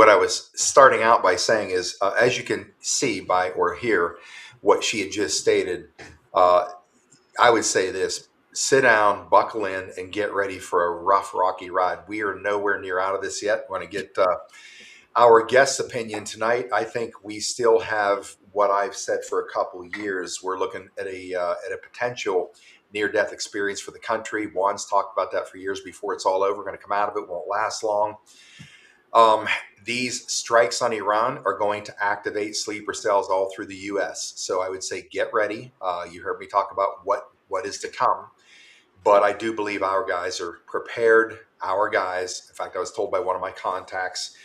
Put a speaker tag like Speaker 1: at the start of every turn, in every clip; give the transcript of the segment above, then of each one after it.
Speaker 1: what I was starting out by saying is, as you can see by or hear what she had just stated, uh, I would say this: sit down, buckle in, and get ready for a rough, rocky ride. We are nowhere near out of this yet. We're going to get our guest's opinion tonight. I think we still have what I've said for a couple of years. We're looking at a potential near-death experience for the country. Juan's talked about that for years before it's all over. We're going to come out of it. Won't last long. Um, these strikes on Iran are going to activate sleeper cells all through the U.S. So I would say get ready. You heard me talk about what is to come, but I do believe our guys are prepared. Our guys, in fact, I was told by one of my contacts,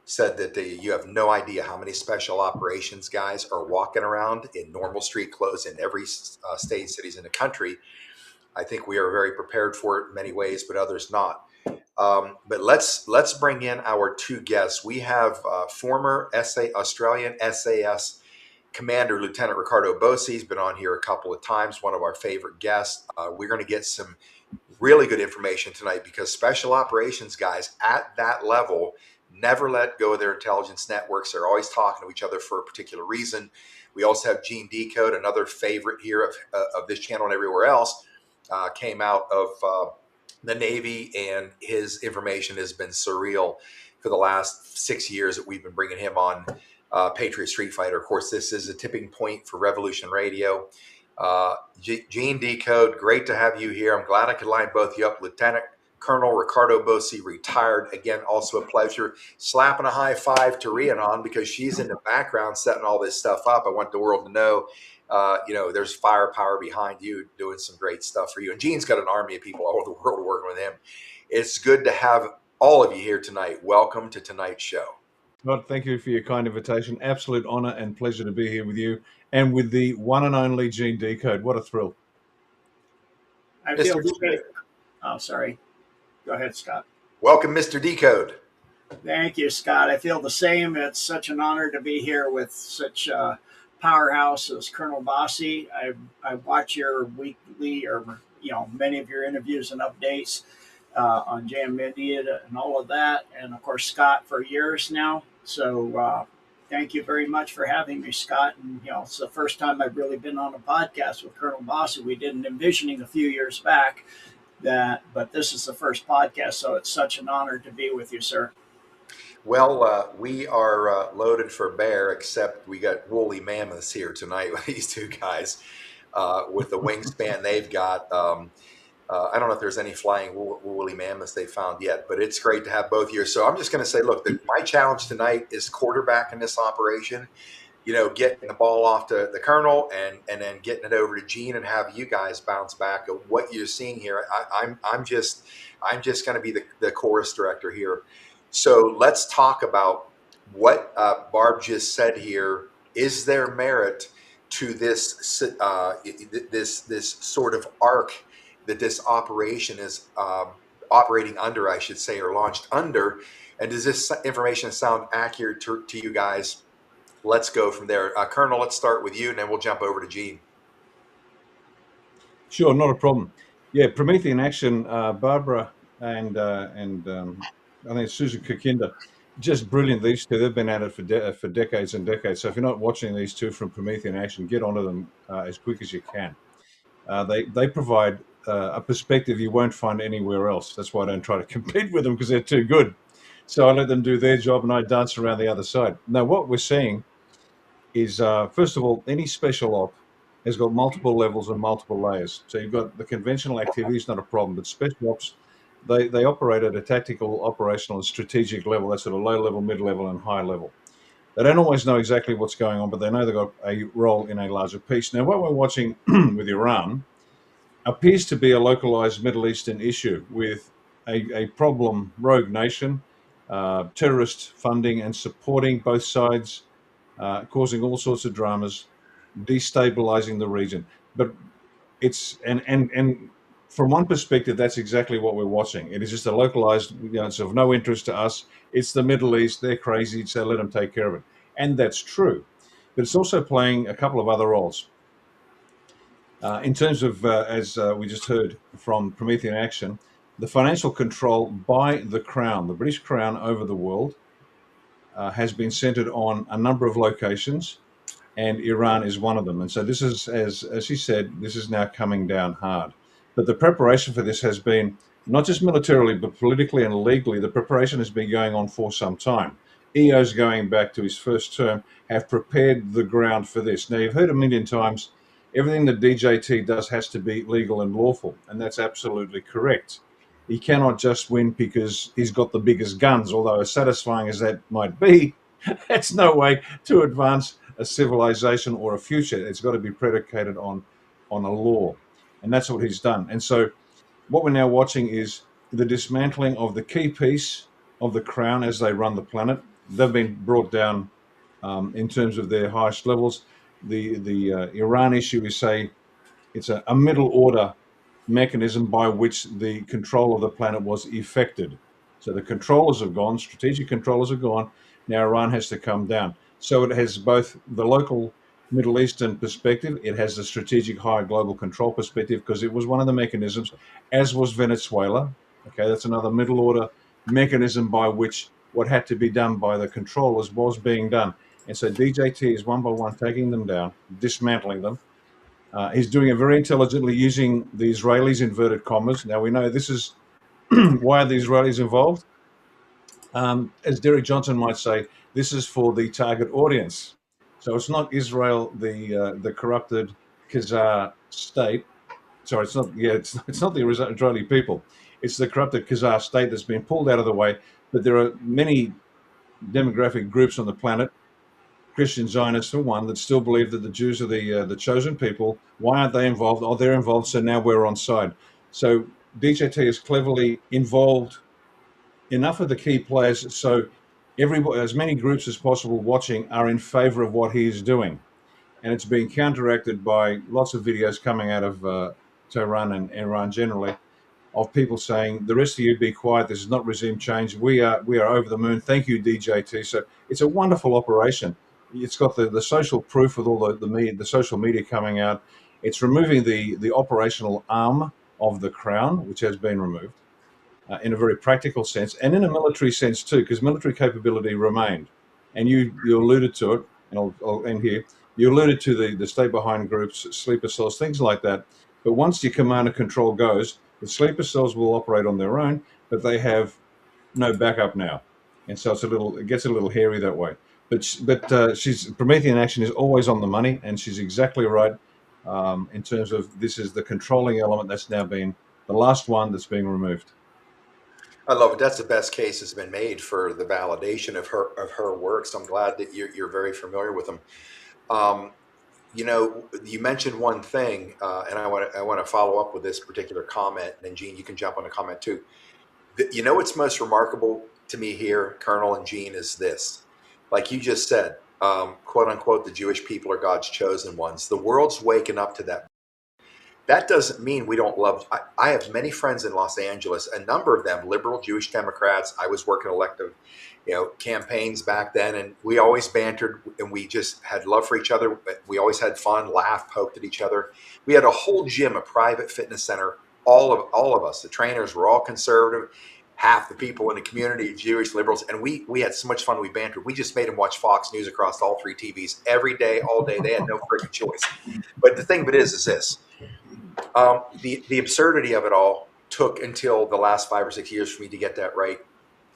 Speaker 1: said that you have no idea how many special operations guys are walking around in normal street clothes in every state, cities in the country. I think we are very prepared for it in many ways, but others not. But let's bring in our two guests. We have former Australian SAS Commander Lieutenant Ricardo Bossi. He's been on here a couple of times, one of our favorite guests. We're going to get some really good information tonight because special operations guys at that level never let go of their intelligence networks. They're always talking to each other for a particular reason. We also have Gene Decode, another favorite here of this channel and everywhere else, came out of the Navy, and his information has been surreal for the last 6 years that we've been bringing him on Patriot Street Fighter. Of course, this is a tipping point for Revolution Radio. Gene Decode, great to have you here. I'm glad I could line both you up. Lieutenant Colonel Ricardo Bossi, retired. Again, also a pleasure. Slapping a high five to Rhiannon because she's in the background setting all this stuff up. I want the world to know, there's firepower behind you doing some great stuff for you. And Gene's got an army of people all over the world working with him. It's good to have all of you here tonight. Welcome to tonight's show.
Speaker 2: Rod, thank you for your kind invitation. Absolute honor and pleasure to be here with you and with the one and only Gene Decode. What a thrill.
Speaker 3: I feel great. Oh, sorry. Go ahead, Scott.
Speaker 1: Welcome, Mr. Decode.
Speaker 3: Thank you, Scott. I feel the same. It's such an honor to be here with such a powerhouse as Colonel Bossi. I watch your weekly or many of your interviews and updates on Jam Media and all of that, and of course Scott for years now. So thank you very much for having me, Scott. And it's the first time I've really been on a podcast with Colonel Bossi. We did an envisioning a few years back. But this is the first podcast, so it's such an honor to be with you, sir.
Speaker 1: Well, we are loaded for bear, except we got woolly mammoths here tonight with these two guys with the wingspan they've got. I don't know if there's any flying woolly mammoths they found yet, but it's great to have both here. So I'm just going to say, look, my challenge tonight is quarterback in this operation. Getting the ball off to the colonel and then getting it over to Gene and have you guys bounce back of what you're seeing here. I'm just going to be the chorus director here. So let's talk about what Barb just said here. Is there merit to this this sort of arc that this operation is operating under, I should say, or launched under? And does this information sound accurate to you guys? Let's go from there. Colonel, let's start with you, and then we'll jump over to Gene.
Speaker 2: Sure, not a problem. Yeah, Promethean Action, Barbara and I think Susan Kakinda, just brilliant. These two, they've been at it for decades and decades. So if you're not watching these two from Promethean Action, get onto them as quick as you can. They provide a perspective you won't find anywhere else. That's why I don't try to compete with them, because they're too good. So I let them do their job and I dance around the other side. Now, what we're seeing is, first of all, any special op has got multiple levels and multiple layers. So you've got the conventional activities, not a problem, but special ops, they operate at a tactical, operational, and strategic level. That's at a low level, mid level, and high level. They don't always know exactly what's going on, but they know they've got a role in a larger piece. Now, what we're watching with Iran appears to be a localized Middle Eastern issue with a problem rogue nation, terrorist funding and supporting both sides, causing all sorts of dramas, destabilizing the region. But it's and from one perspective, that's exactly what we're watching. It is just a localized, it's of no interest to us. It's the Middle East. They're crazy, so let them take care of it. And that's true. But it's also playing a couple of other roles. In terms of, as we just heard from Promethean Action, the financial control by the Crown, the British Crown over the world, has been centered on a number of locations, and Iran is one of them. And so this is, as he said, this is now coming down hard. But the preparation for this has been not just militarily, but politically and legally. The preparation has been going on for some time. EO's going back to his first term have prepared the ground for this. Now, you've heard a million times, everything that DJT does has to be legal and lawful, and that's absolutely correct. He cannot just win because he's got the biggest guns, although as satisfying as that might be, that's no way to advance a civilization or a future. It's got to be predicated on a law, and that's what he's done. And so, what we're now watching is the dismantling of the key piece of the crown as they run the planet. They've been brought down in terms of their highest levels. The Iran issue is, say, it's a middle order mechanism by which the control of the planet was effected. So the controllers have gone, strategic controllers have gone. Now Iran has to come down. So it has both the local Middle Eastern perspective, it has the strategic higher global control perspective, because it was one of the mechanisms, as was Venezuela. Okay, that's another middle order mechanism by which what had to be done by the controllers was being done. And so DJT is one by one taking them down, dismantling them. He's doing it very intelligently using the Israelis, inverted commas. Now we know this is why are the Israelis involved? As Derek Johnson might say, this is for the target audience. So it's not Israel, the corrupted Khazar state. Sorry, it's not. Yeah, it's not the Israeli people. It's the corrupted Khazar state that's been pulled out of the way. But there are many demographic groups on the planet, Christian Zionists for one, that still believe that the Jews are the chosen people. Why aren't they involved? Oh, they're involved, so now we're on side. So DJT is cleverly involved enough of the key players so everybody, as many groups as possible watching, are in favor of what he is doing. And it's being counteracted by lots of videos coming out of Tehran and Iran generally, of people saying, the rest of you be quiet, this is not regime change, we are over the moon, thank you DJT. So it's a wonderful operation. It's got the social proof with all the social media coming out. It's removing the operational arm of the crown, which has been removed in a very practical sense, and in a military sense too, because military capability remained. And you alluded to it, and I'll end here. You alluded to the stay behind groups, sleeper cells, things like that. But once your command and control goes, the sleeper cells will operate on their own, but they have no backup now, and so it gets a little hairy that way. But she's Promethean action is always on the money, and she's exactly right in terms of this is the controlling element that's now been the last one that's being removed.
Speaker 1: I love it. That's the best case that's been made for the validation of her works. I'm glad that you're very familiar with them. Um, you mentioned one thing, and I want to follow up with this particular comment. And then Gene, you can jump on a comment too. What's most remarkable to me here, Colonel and Gene, is this. Like you just said, quote unquote, the Jewish people are God's chosen ones. The world's waking up to that. That doesn't mean we don't love. I have many friends in Los Angeles, a number of them liberal Jewish Democrats. I was working elective, campaigns back then, and we always bantered, and we just had love for each other. We always had fun, laughed, poked at each other. We had a whole gym, a private fitness center. All of us, the trainers were all conservative. Half the people in the community, Jewish liberals, and we had so much fun. We bantered. We just made them watch Fox News across all three TVs every day, all day. They had no freaking choice. But the thing of it is this. The absurdity of it all took until the last 5 or 6 years for me to get that right.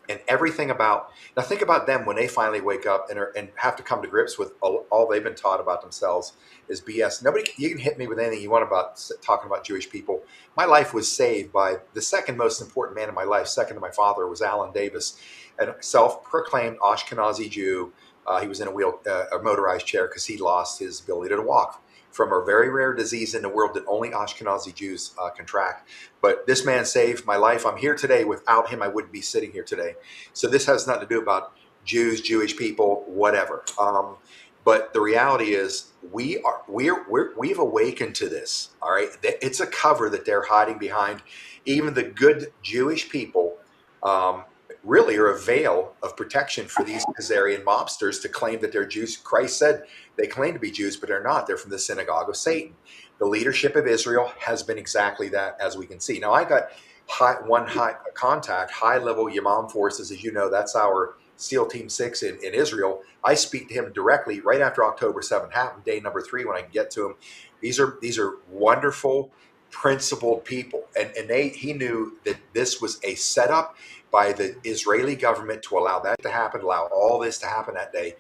Speaker 1: And everything about now, think about them when they finally wake up and have to come to grips with all they've been taught about themselves is BS. You can hit me with anything you want about talking about Jewish people. My life was saved by the second most important man in my life, second to my father, was Alan Davis, a self-proclaimed Ashkenazi Jew. He was in a motorized chair because he lost his ability to walk from a very rare disease in the world that only Ashkenazi Jews contract. But this man saved my life. I'm here today. Without him, I wouldn't be sitting here today. So this has nothing to do about Jews, Jewish people, whatever. But the reality is we've awakened to this. All right, it's a cover that they're hiding behind. Even the good Jewish people really are a veil of protection for these Khazarian mobsters to claim that they're Jews. Christ said they claim to be Jews, but they're not. They're from the synagogue of Satan. The leadership of Israel has been exactly that, as we can see. Now, I got high-level Yamam forces. As you know, that's our SEAL Team 6 in Israel. I speak to him directly right after October 7th happened, day number 3, when I can get to him. These are wonderful, principled people. And he knew that this was a setup by the Israeli government to allow that to happen, allow all this to happen that day.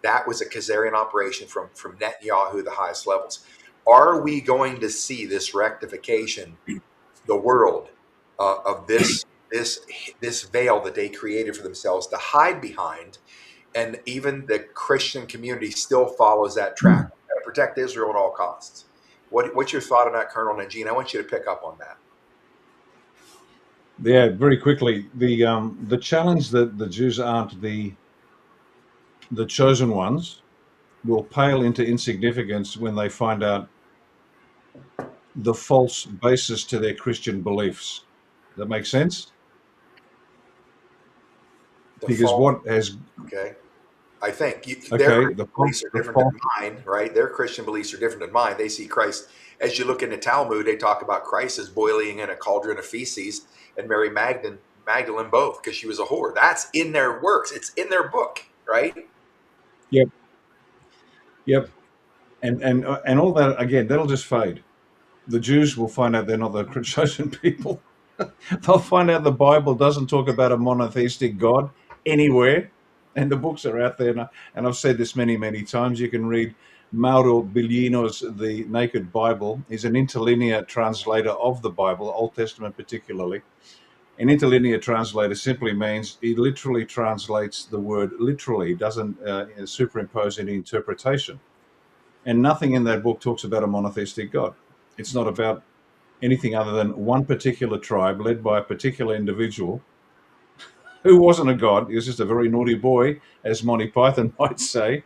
Speaker 1: That was a Khazarian operation from Netanyahu, the highest levels. Are we going to see this rectification, the world, of this veil that they created for themselves to hide behind, and even the Christian community still follows that track? We got to protect Israel at all costs. What's your thought on that, Colonel Najin? I want you to pick up on that.
Speaker 2: Yeah, very quickly. The challenge that the Jews aren't the chosen ones will pale into insignificance when they find out the false basis to their Christian beliefs. Does that make sense?
Speaker 1: The
Speaker 2: Because
Speaker 1: fall,
Speaker 2: what has
Speaker 1: okay. I think their
Speaker 2: okay the
Speaker 1: beliefs are different
Speaker 2: false
Speaker 1: than mine, right? Their Christian beliefs are different than mine. They see Christ, as you look in the Talmud, they talk about Christ as boiling in a cauldron of feces, and Mary Magdalene both, because she was a whore. That's in their works. It's in their book, right?
Speaker 2: Yep, yep, and all that again. That'll just fade. The Jews will find out they're not the chosen people. They'll find out the Bible doesn't talk about a monotheistic God anywhere, and the books are out there. And I've said this many, many times. You can read Mauro Biglino's The Naked Bible. He's an interlinear translator of the Bible, Old Testament particularly. An interlinear translator simply means he literally translates the word literally. He doesn't superimpose any interpretation. And nothing in that book talks about a monotheistic God. It's not about anything other than one particular tribe led by a particular individual who wasn't a god. He was just a very naughty boy, as Monty Python might say.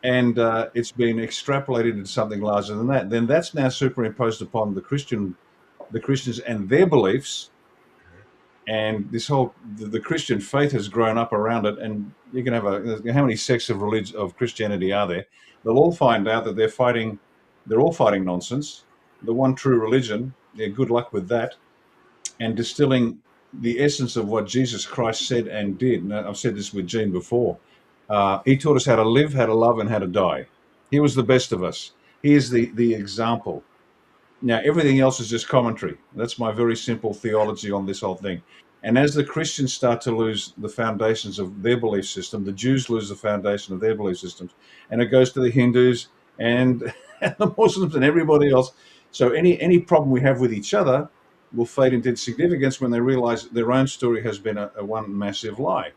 Speaker 2: And it's been extrapolated into something larger than that. Then that's now superimposed upon the Christians and their beliefs. And this whole the Christian faith has grown up around it. And you can have how many sects of religion of Christianity are there? They'll all find out that they're all fighting nonsense. The one true religion, yeah, good luck with that. And distilling the essence of what Jesus Christ said and did. And I've said this with Gene before. He taught us how to live, how to love, and how to die. He was the best of us. He is the example. Now, everything else is just commentary. That's my very simple theology on this whole thing. And as the Christians start to lose the foundations of their belief system, the Jews lose the foundation of their belief systems, and it goes to the Hindus and, and the Muslims and everybody else. So any problem we have with each other will fade into insignificance when they realize their own story has been a one massive lie.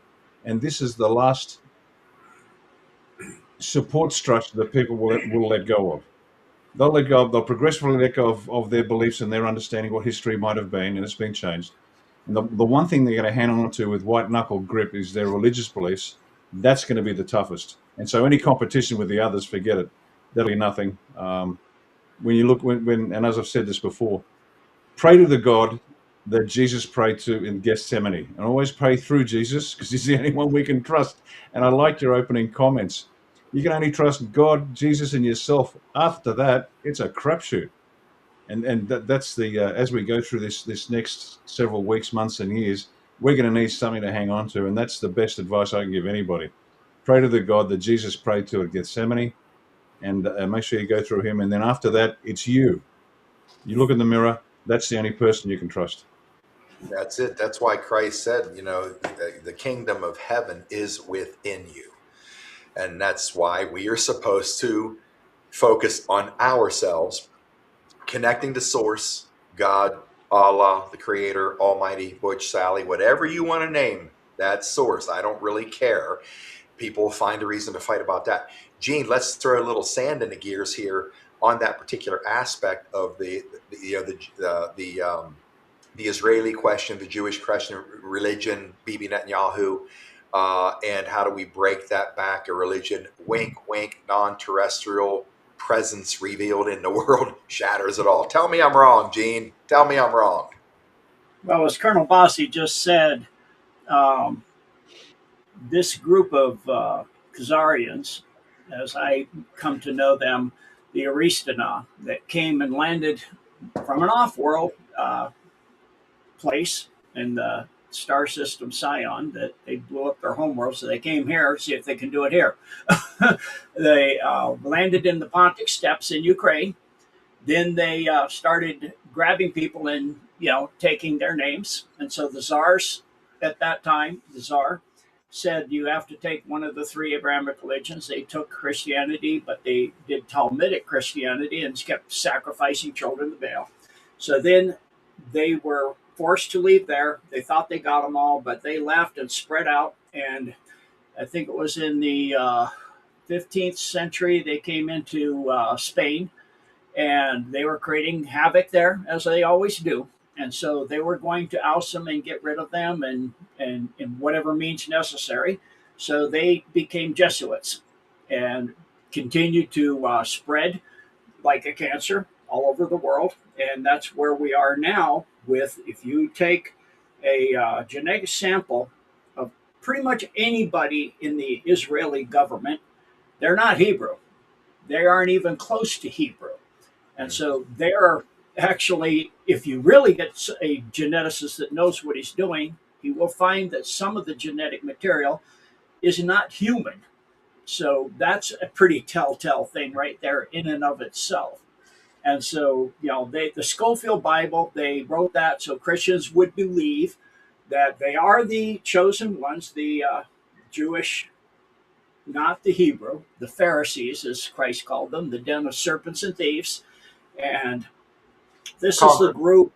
Speaker 2: And this is the last support structure that people will let go of. They'll progressively let go of their beliefs and their understanding what history might have been, and it's been changed. And the one thing they're going to hang on to with white knuckle grip is their religious beliefs. That's going to be the toughest. And so any competition with the others, forget it. That'll be nothing. When you look, and as I've said this before, pray to the God that Jesus prayed to in Gethsemane, and always pray through Jesus because he's the only one we can trust. And I liked your opening comments. You can only trust God, Jesus, and yourself. After that, it's a crapshoot. And that's the as we go through this next several weeks, months, and years, we're going to need something to hang on to, and that's the best advice I can give anybody. Pray to the God that Jesus prayed to at Gethsemane, and make sure you go through him. And then after that, it's you. You look in the mirror. That's the only person you can trust.
Speaker 1: That's it. That's why Christ said, the kingdom of heaven is within you. And that's why we are supposed to focus on ourselves, connecting to source, God, Allah, the creator, almighty, Butch, Sally, whatever you want to name that source. I don't really care. People find a reason to fight about that. Gene, let's throw a little sand in the gears here on that particular aspect of the Israeli question, the Jewish question, religion, Bibi Netanyahu, and how do we break that back? A religion, wink, wink, non-terrestrial presence revealed in the world shatters it all. Tell me I'm wrong, Gene. Tell me I'm wrong.
Speaker 3: Well, as Colonel Bossi just said, um, this group of Khazarians, as I come to know them, the Aristana, that came and landed from an off-world place in the star system Scion that they blew up their homeworld, so they came here to see if they can do it here. They landed in the Pontic Steppes in Ukraine. Then they started grabbing people and taking their names. And so the czars at that time, the czar said you have to take one of the three Abrahamic religions. They took Christianity, but they did Talmudic Christianity and kept sacrificing children to Baal. So then they were forced to leave there. They thought they got them all, but they left and spread out. And I think it was in the 15th century they came into Spain, and they were creating havoc there as they always do. And so they were going to oust them and get rid of them, and in whatever means necessary. So they became Jesuits and continued to spread like a cancer all over the world. And that's where we are now. With, if you take a genetic sample of pretty much anybody in the Israeli government, they're not Hebrew. They aren't even close to Hebrew. And so they're actually, if you really get a geneticist that knows what he's doing, he will find that some of the genetic material is not human. So that's a pretty telltale thing right there in and of itself. And so, the Schofield Bible, they wrote that so Christians would believe that they are the chosen ones, the Jewish, not the Hebrew, the Pharisees, as Christ called them, the den of serpents and thieves. And this is the group.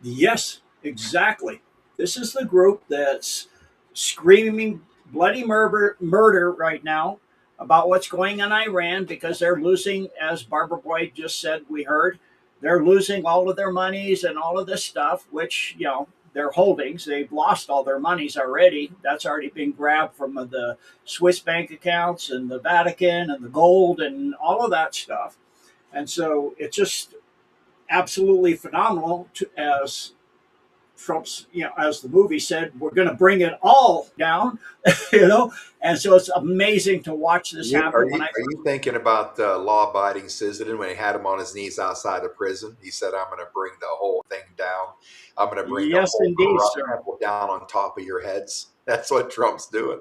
Speaker 3: Yes, exactly. This is the group that's screaming bloody murder right now about what's going on in Iran, because they're losing, as Barbara Boyd just said, we heard, they're losing all of their monies and all of this stuff, which, their holdings, they've lost all their monies already. That's already been grabbed from the Swiss bank accounts and the Vatican and the gold and all of that stuff. And so it's just absolutely phenomenal as Trump's, as the movie said, we're going to bring it all down, And so it's amazing to watch this happen.
Speaker 1: Are you thinking about law-abiding citizen when he had him on his knees outside of prison? He said, "I'm going to bring the whole thing down. I'm going to bring the whole
Speaker 3: indeed, sir.
Speaker 1: down on top of your heads." That's what Trump's doing.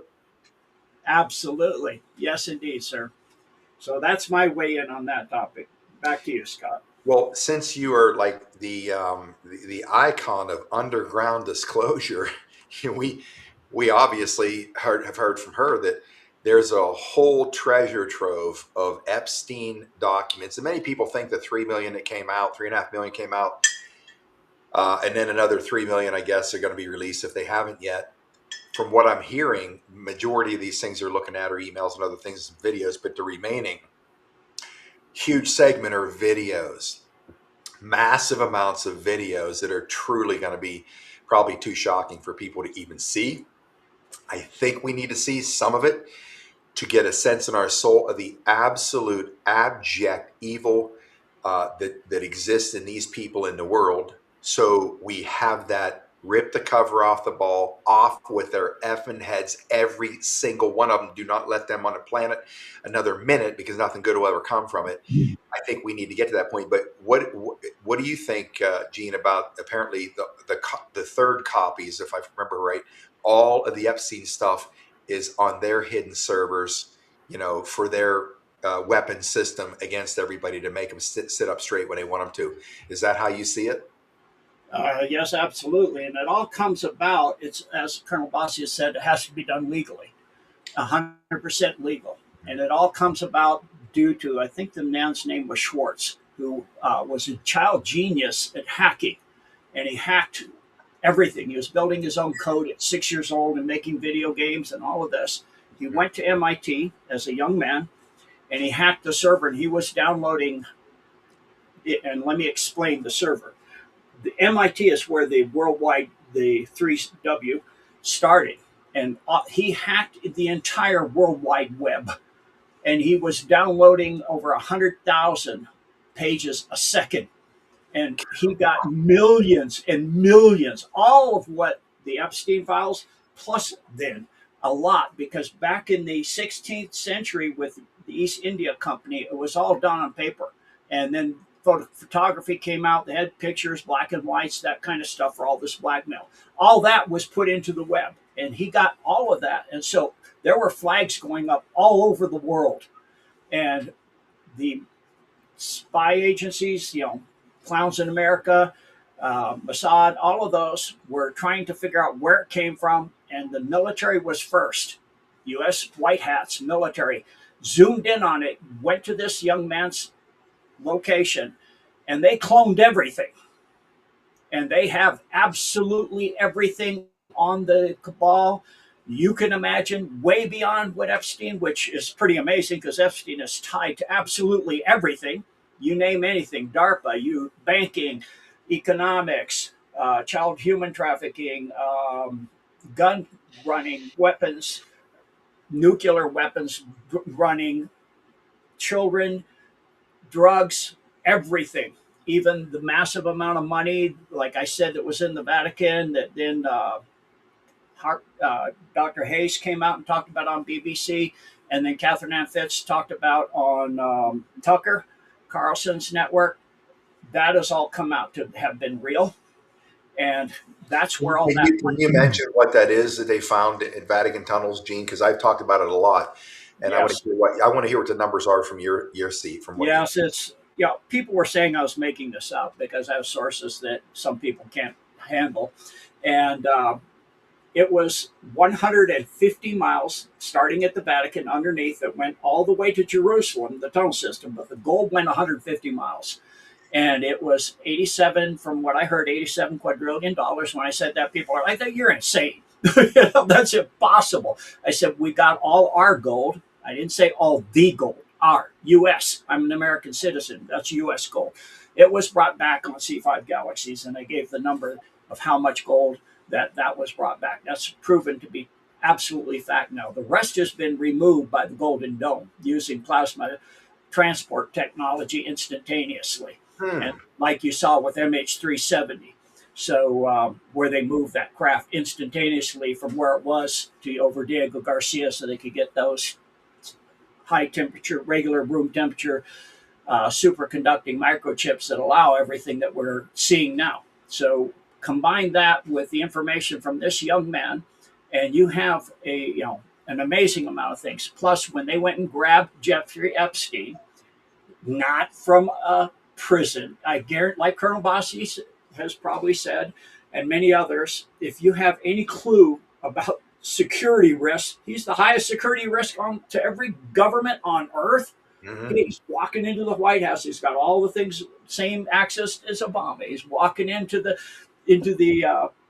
Speaker 3: Absolutely. Yes, indeed, sir. So that's my weigh in on that topic. Back to you, Scott.
Speaker 1: Well, since you are like the icon of underground disclosure, we obviously have heard from her that there's a whole treasure trove of Epstein documents, and many people think the 3 million that came out, 3.5 million came out, and then another 3 million, I guess, are going to be released if they haven't yet. From what I'm hearing, majority of these things they're looking at are emails and other things, videos, but the remaining huge segment are videos, massive amounts of videos that are truly going to be probably too shocking for people to even see. I think we need to see some of it to get a sense in our soul of the absolute abject evil that exists in these people in the world. So we have that, rip the cover off the ball, off with their effing heads, every single one of them. Do not let them on the planet another minute, because nothing good will ever come from it. I think we need to get to that point. But what do you think, Gene, about apparently the third copies, if I remember right, all of the Epstein stuff is on their hidden servers, for their weapon system against everybody to make them sit up straight when they want them to. Is that how you see it?
Speaker 3: Yes, absolutely. And it all comes about, it's, as Colonel Bossia said, it has to be done legally, 100% legal. And it all comes about due to, I think the man's name was Schwartz, who was a child genius at hacking. And he hacked everything. He was building his own code at 6 years old and making video games and all of this. He went to MIT as a young man, and he hacked the server, and he was downloading it. And let me explain the server. The MIT is where the 3W started, and he hacked the entire World Wide Web, and he was downloading over 100,000 pages a second, and he got millions and millions, all of what the Epstein files, plus then a lot, because back in the 16th century with the East India Company, it was all done on paper, and then photography came out. They had pictures, black and whites, that kind of stuff for all this blackmail. All that was put into the web, and he got all of that. And so there were flags going up all over the world, and the spy agencies, Clowns in America, Mossad, all of those were trying to figure out where it came from, and the military was first. U.S. white hats, military, zoomed in on it, went to this young man's location, and they cloned everything. And they have absolutely everything on the cabal. You can imagine way beyond what Epstein, which is pretty amazing because Epstein is tied to absolutely everything. You name anything, DARPA, banking, economics, child human trafficking, gun running, weapons, nuclear weapons running, children, drugs, everything, even the massive amount of money, like I said, that was in the Vatican, that then Dr. Hayes came out and talked about on BBC, and then Catherine Ann Fitz talked about on Tucker Carlson's network. That has all come out to have been real, and that's where all that.
Speaker 1: Can you mention what that is that they found in Vatican tunnels, Gene? Because I've talked about it a lot, and
Speaker 3: Yes.
Speaker 1: I want to hear what the numbers are from your seat. From what
Speaker 3: Yes, it's people were saying I was making this up because I have sources that some people can't handle, and it was 150 miles starting at the Vatican underneath that went all the way to Jerusalem, the tunnel system, but the gold went 150 miles. And it was 87, from what I heard, $87 quadrillion. When I said that, people are like, you're insane. That's impossible. I said, we got all our gold. I didn't say all the gold, our U.S. I'm an American citizen. That's U.S. gold. It was brought back on C5 Galaxies, and I gave the number of how much gold that was brought back. That's proven to be absolutely fact now. The rest has been removed by the Golden Dome using plasma transport technology instantaneously. And like you saw with MH370. So where they moved that craft instantaneously from where it was to over Diego Garcia so they could get those high temperature, regular room temperature, superconducting microchips that allow everything that we're seeing now. So combine that with the information from this young man, and you have an amazing amount of things. Plus, when they went and grabbed Jeffrey Epstein, not from a prison, I guarantee, like Colonel Bossi has probably said, and many others, if you have any clue about security risks, he's the highest security risk to every government on earth. Mm-hmm. He's walking into the White House. He's got all the things, same access as Obama. He's walking into the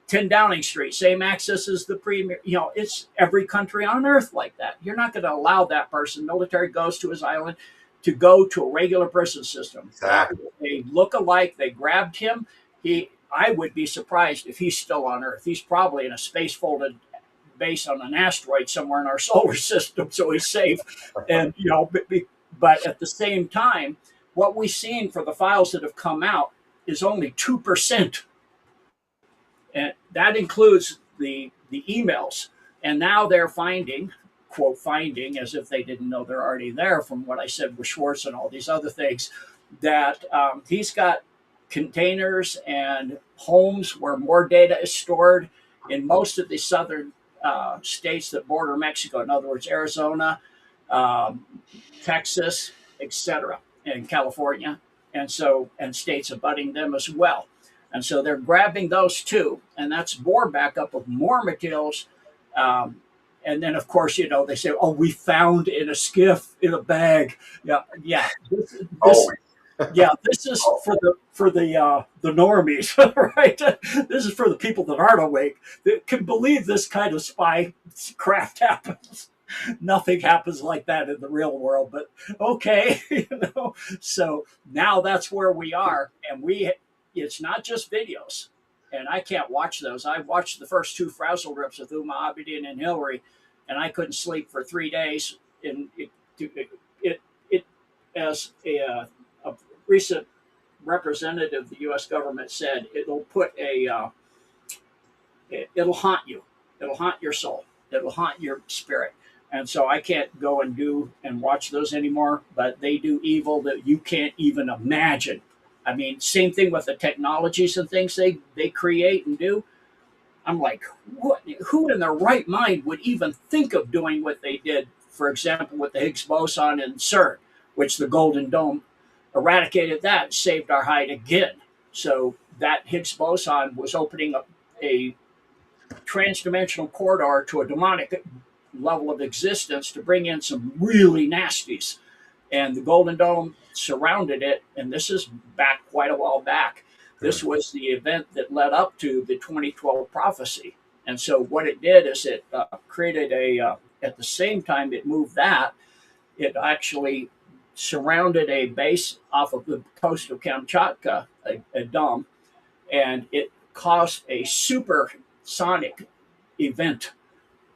Speaker 3: 10 Downing Street, same access as the premier. It's every country on earth like that. You're not going to allow that person. Military goes to his island to go to a regular prison system.
Speaker 1: Exactly.
Speaker 3: They look alike. They grabbed him. I would be surprised if he's still on Earth. He's probably in a space-folded base on an asteroid somewhere in our solar system, so he's safe. And but at the same time, what we've seen for the files that have come out is only 2%, and that includes the emails. And now they're finding, quote, finding, as if they didn't know they're already there from what I said with Schwartz and all these other things, that he's got containers and homes where more data is stored in most of the southern states that border Mexico. In other words, Arizona, Texas, etc., and California, and states abutting them as well. And so they're grabbing those too, and that's more backup of more materials. And then, of course, they say, "Oh, we found in a skiff in a bag." Yeah. This is for the normies, right? This is for the people that aren't awake, that can believe this kind of spy craft happens. Nothing happens like that in the real world, but okay, So now that's where we are, and it's not just videos, and I can't watch those. I watched the first two Frazzle rips with Uma Abedin and Hillary, and I couldn't sleep for 3 days. And it as a recent representative of the U.S. government said, it'll haunt you. It'll haunt your soul. It'll haunt your spirit. And so I can't go and watch those anymore, but they do evil that you can't even imagine. I mean, same thing with the technologies and things they create and do. I'm like, what? Who in their right mind would even think of doing what they did? For example, with the Higgs boson and CERN, which the Golden Dome eradicated that, saved our hide again. So that Higgs boson was opening up a transdimensional corridor to a demonic level of existence to bring in some really nasties. And the Golden Dome surrounded it. And this is back quite a while back.
Speaker 1: Hmm.
Speaker 3: This was the event that led up to the 2012 prophecy. And so what it did is it created at the same time it moved that, it actually surrounded a base off of the coast of Kamchatka, a dome, and it caused a supersonic event,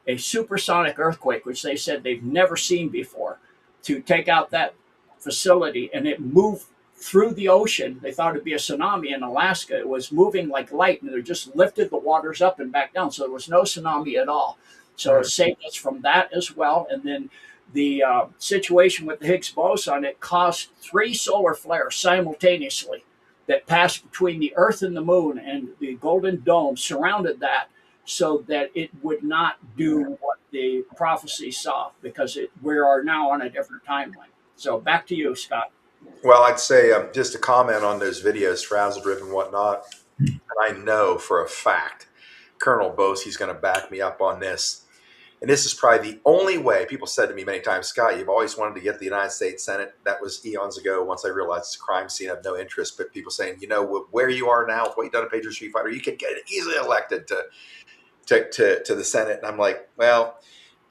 Speaker 3: a supersonic earthquake, which they said they've never seen before, to take out that facility. And it moved through the ocean. They thought it'd be a tsunami in Alaska. It was moving like light, and it just lifted the waters up and back down. So there was no tsunami at all. So it saved us from that as well. And then the situation with the Higgs boson, it caused 3 solar flares simultaneously that passed between the Earth and the Moon, and the Golden Dome surrounded that so that it would not do what the prophecy saw, because we are now on a different timeline. So back to you, Scott.
Speaker 1: Well, I'd say just to comment on those videos, frazzle driven and whatnot, and I know for a fact Colonel Bose, he's going to back me up on this. And this is probably the only way. People said to me many times, Scott, you've always wanted to get the United States Senate. That was eons ago. Once I realized it's a crime scene, I have no interest. But people saying, you know, where you are now, with what you've done at Patriot Street Fighter, you could get easily elected to the Senate. And I'm like, well,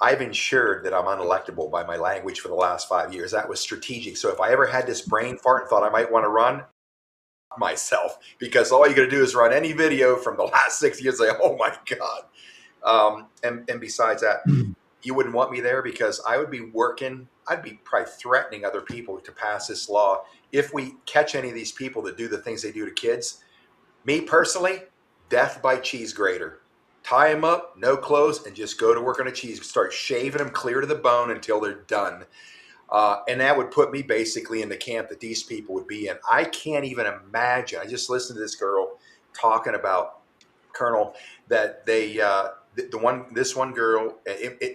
Speaker 1: I've ensured that I'm unelectable by my language for the last 5 years. That was strategic. So if I ever had this brain fart and thought I might want to run, myself, because all you got to do is run any video from the last 6 years and say, oh my God. And besides that, you wouldn't want me there, because I would be working, I'd be probably threatening other people to pass this law. If we catch any of these people that do the things they do to kids, me personally, death by cheese grater. Tie them up, no clothes, and just go to work on a cheese. Start shaving them clear to the bone until they're done. And that would put me basically in the camp that these people would be in. I can't even imagine. I just listened to this girl talking about, Colonel, that they this one girl,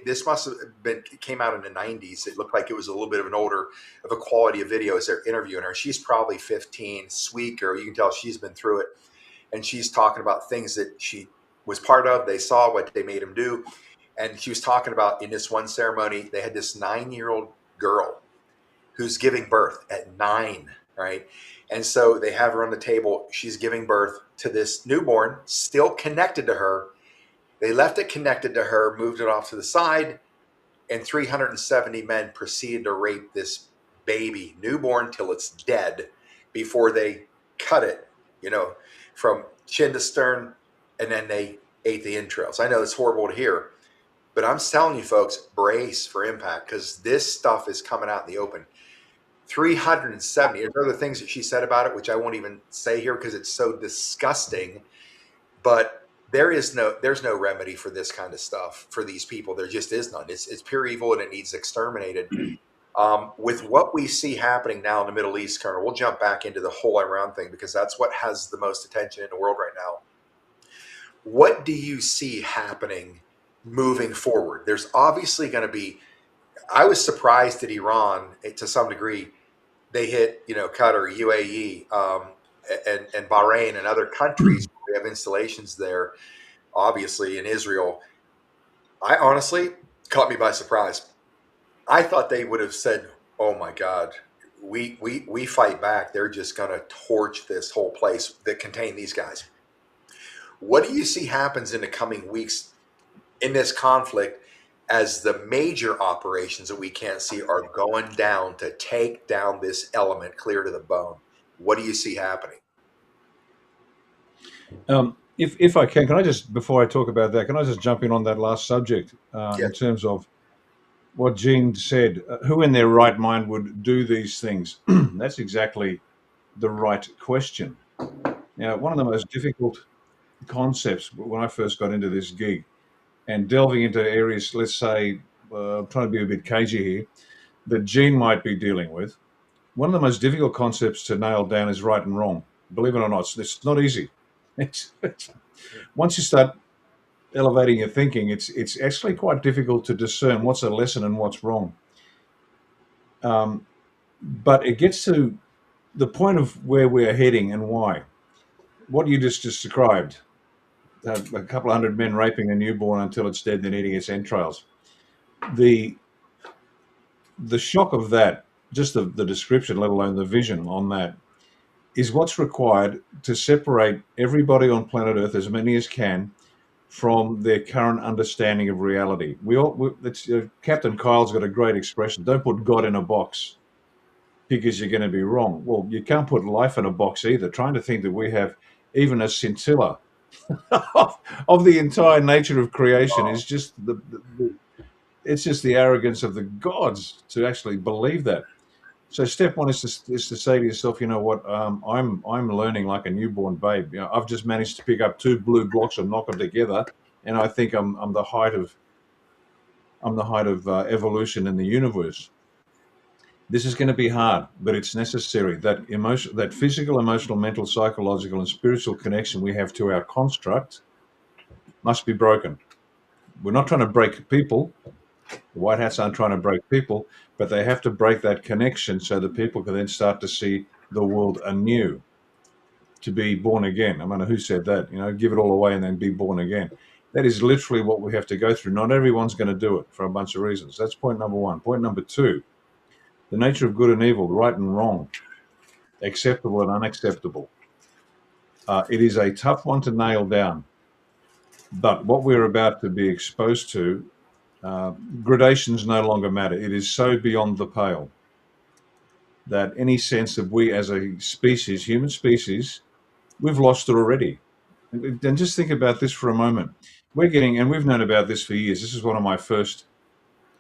Speaker 1: this must have been, it came out in the 90s. It looked like it was a little bit of an older of a quality of video as they're interviewing her. She's probably 15, sweet girl. You can tell she's been through it. And she's talking about things that she was part of. They saw what they made him do. And she was talking about, in this one ceremony, they had this 9-year-old girl who's giving birth at 9, right? And so they have her on the table. She's giving birth to this newborn, still connected to her. They left it connected to her, moved it off to the side, and 370 men proceeded to rape this baby newborn till it's dead before they cut it, from chin to stern, and then they ate the entrails. I know it's horrible to hear, but I'm telling you folks, brace for impact, because this stuff is coming out in the open. 370. There's other things that she said about it, which I won't even say here because it's so disgusting. But there's no remedy for this kind of stuff for these people. There just is none. It's pure evil, and it needs exterminated. With what we see happening now in the Middle East, Colonel, we'll jump back into the whole Iran thing, because that's what has the most attention in the world right now. What do you see happening moving forward? There's obviously going to be, I was surprised that Iran, to some degree, they hit, Qatar, UAE, and Bahrain and other countries. We have installations there, obviously, in Israel. I honestly, caught me by surprise. I thought they would have said, oh my God, we fight back. They're just going to torch this whole place that contained these guys. What do you see happens in the coming weeks in this conflict, as the major operations that we can't see are going down to take down this element clear to the bone? What do you see happening?
Speaker 2: If I can I just, before I talk about that, can I just jump in on that last subject
Speaker 1: Yeah.
Speaker 2: in terms of what Gene said? Who in their right mind would do these things? That's exactly the right question. Now, one of the most difficult concepts when I first got into this gig, and delving into areas, let's say, I'm trying to be a bit cagey here, that Gene might be dealing with, one of the most difficult concepts to nail down is right and wrong. Believe it or not, it's not easy. Once you start elevating your thinking, it's actually quite difficult to discern what's a lesson and what's wrong. But it gets to the point of where we're heading and why. What you just described, a couple of hundred men raping a newborn until it's dead, then eating its entrails. The shock of that, just the description, let alone the vision on that, is what's required to separate everybody on planet Earth, as many as can, from their current understanding of reality. Captain Kyle's got a great expression: don't put God in a box because you're going to be wrong. Well, you can't put life in a box either. Trying to think that we have even a scintilla of the entire nature of creation is just it's just the arrogance of the gods to actually believe that. So step one is to say to yourself, you know what, I'm learning like a newborn babe. You know, I've just managed to pick up 2 blue blocks and knock them together, and I think I'm the height of evolution in the universe. This is going to be hard, but it's necessary. That physical, emotional, mental, psychological, and spiritual connection we have to our construct must be broken. We're not trying to break people. The White Hats aren't trying to break people, but they have to break that connection so that people can then start to see the world anew, to be born again. I mean, who said that? You know, give it all away and then be born again. That is literally what we have to go through. Not everyone's going to do it for a bunch of reasons. That's point number one. Point number two, the nature of good and evil, right and wrong, acceptable and unacceptable. It is a tough one to nail down. But what we're about to be exposed to, gradations no longer matter. It is so beyond the pale that any sense of we as a species, human species, we've lost it already. And just think about this for a moment. And we've known about this for years. This is one of my first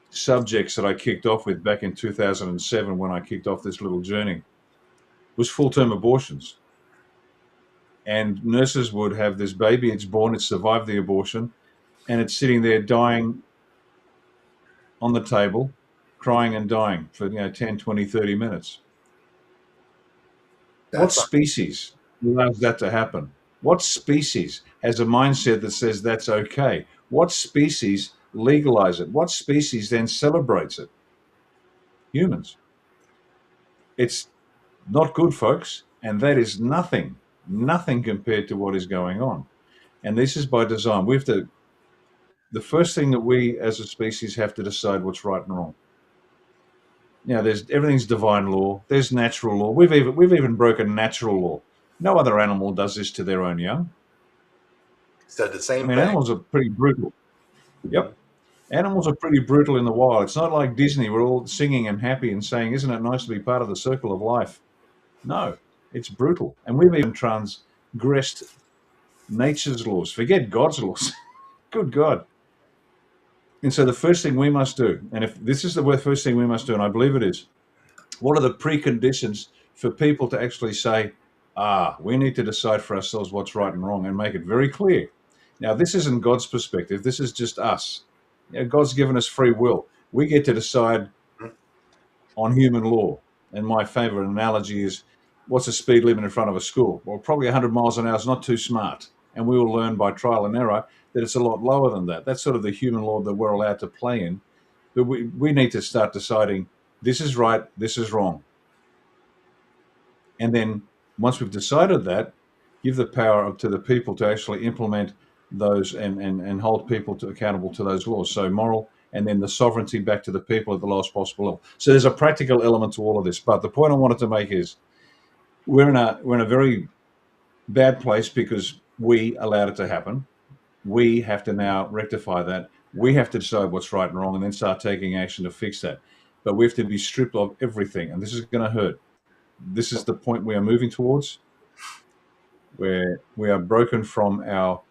Speaker 2: subjects that I kicked off with back in 2007 when I kicked off this little journey, was full-term abortions. And nurses would have this baby, it's born, it's survived the abortion, and it's sitting there dying on the table, crying and dying for 10, 20, 30 minutes. What species allows that to happen? What species has a mindset that says that's okay? What species legalize it? What species then celebrates it? Humans. It's not good, folks, and that is nothing compared to what is going on. And this is by design. The first thing that we as a species have to decide what's right and wrong. Everything's divine law. There's natural law. We've even broken natural law. No other animal does this to their own young.
Speaker 1: Said the same thing.
Speaker 2: Animals are pretty brutal. Yep. Animals are pretty brutal in the wild. It's not like Disney. We're all singing and happy and saying, isn't it nice to be part of the circle of life? No, it's brutal. And we've even transgressed nature's laws. Forget God's laws. Good God. And so the first thing we must do, and if this is the first thing we must do, and I believe it is, what are the preconditions for people to actually say, we need to decide for ourselves what's right and wrong and make it very clear. Now, this isn't God's perspective. This is just us. God's given us free will. We get to decide on human law. And my favorite analogy is, what's the speed limit in front of a school? Well, probably 100 miles an hour is not too smart. And we will learn by trial and error that it's a lot lower than that. That's sort of the human law that we're allowed to play in. But we need to start deciding, this is right, this is wrong. And then once we've decided that, give the power to the people to actually implement those and hold people accountable to those laws. So moral, and then the sovereignty back to the people at the lowest possible level. So there's a practical element to all of this. But the point I wanted to make is we're in a very bad place because we allowed it to happen. We have to now rectify that. We have to decide what's right and wrong and then start taking action to fix that. But we have to be stripped of everything, and this is going to hurt. This is the point we are moving towards, where we are broken from our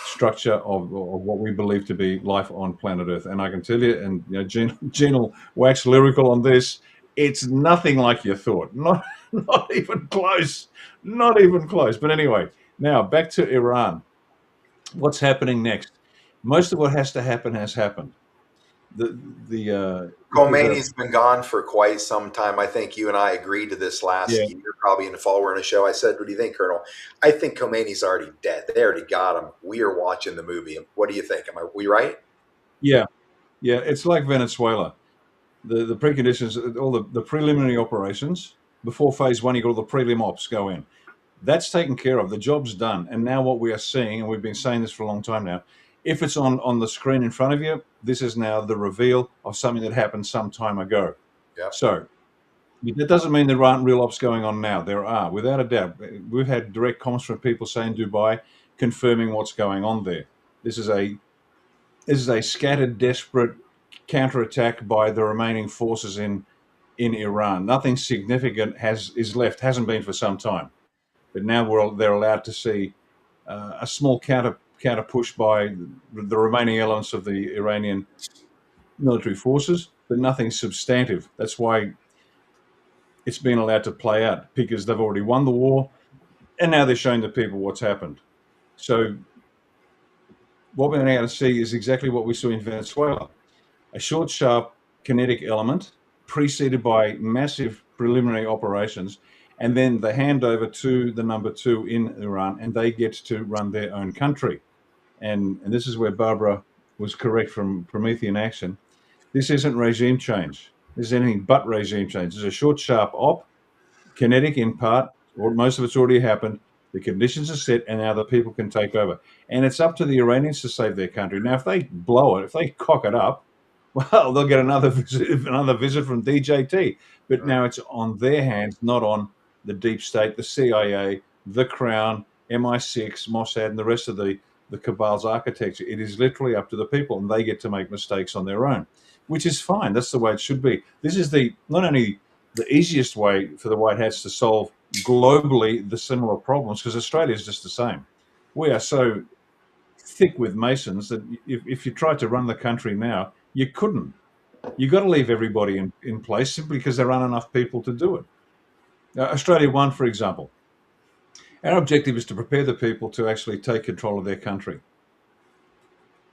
Speaker 2: structure of what we believe to be life on planet Earth. And I can tell you, and Gene will wax lyrical on this, it's nothing like you thought. Not even close. Not even close. But anyway, now back to Iran. What's happening next? Most of what has to happen has happened. if there's a
Speaker 1: Khomeini's been gone for quite some time. I think you and I agreed to this last
Speaker 2: yeah
Speaker 1: year, probably in the fall. We're in a show. I said, "What do you think, Colonel?" I think Khomeini's already dead. They already got him. We are watching the movie. What do you think? We right?
Speaker 2: yeah yeah, it's like Venezuela. The preconditions, all the preliminary operations before phase one, you got all the prelim ops go in. That's taken care of. The job's done. And now what we are seeing, and we've been saying this for a long time now, if it's on the screen in front of you, this is now the reveal of something that happened some time ago.
Speaker 1: Yeah.
Speaker 2: So that doesn't mean there aren't real ops going on now. There are, without a doubt. We've had direct comments from people saying Dubai, confirming what's going on there. This is a scattered, desperate counterattack by the remaining forces in Iran. Nothing significant is left. Hasn't been for some time, but now they're allowed to see a small counter push by the remaining elements of the Iranian military forces, but nothing substantive. That's why it's been allowed to play out, because they've already won the war, and now they're showing the people what's happened. So what we're now to see is exactly what we saw in Venezuela: a short, sharp, kinetic element preceded by massive preliminary operations, and then the handover to the number two in Iran, and they get to run their own country. And this is where Barbara was correct from Promethean Action. This isn't regime change. This is anything but regime change. It's a short, sharp op, kinetic in part, or most of it's already happened. The conditions are set, and now the people can take over. And it's up to the Iranians to save their country. Now, if they blow it, if they cock it up, well, they'll get another visit from DJT. But now it's on their hands, not on the deep state, the CIA, the Crown, MI6, Mossad, and the rest of the cabal's architecture. It is literally up to the people, and they get to make mistakes on their own, which is fine. That's the way it should be. This is not only the easiest way for the White Hats to solve globally the similar problems, because Australia is just the same. We are so thick with Masons that if you tried to run the country now, you couldn't. You got to leave everybody in place simply because there aren't enough people to do it. Australia One, for example, our objective is to prepare the people to actually take control of their country.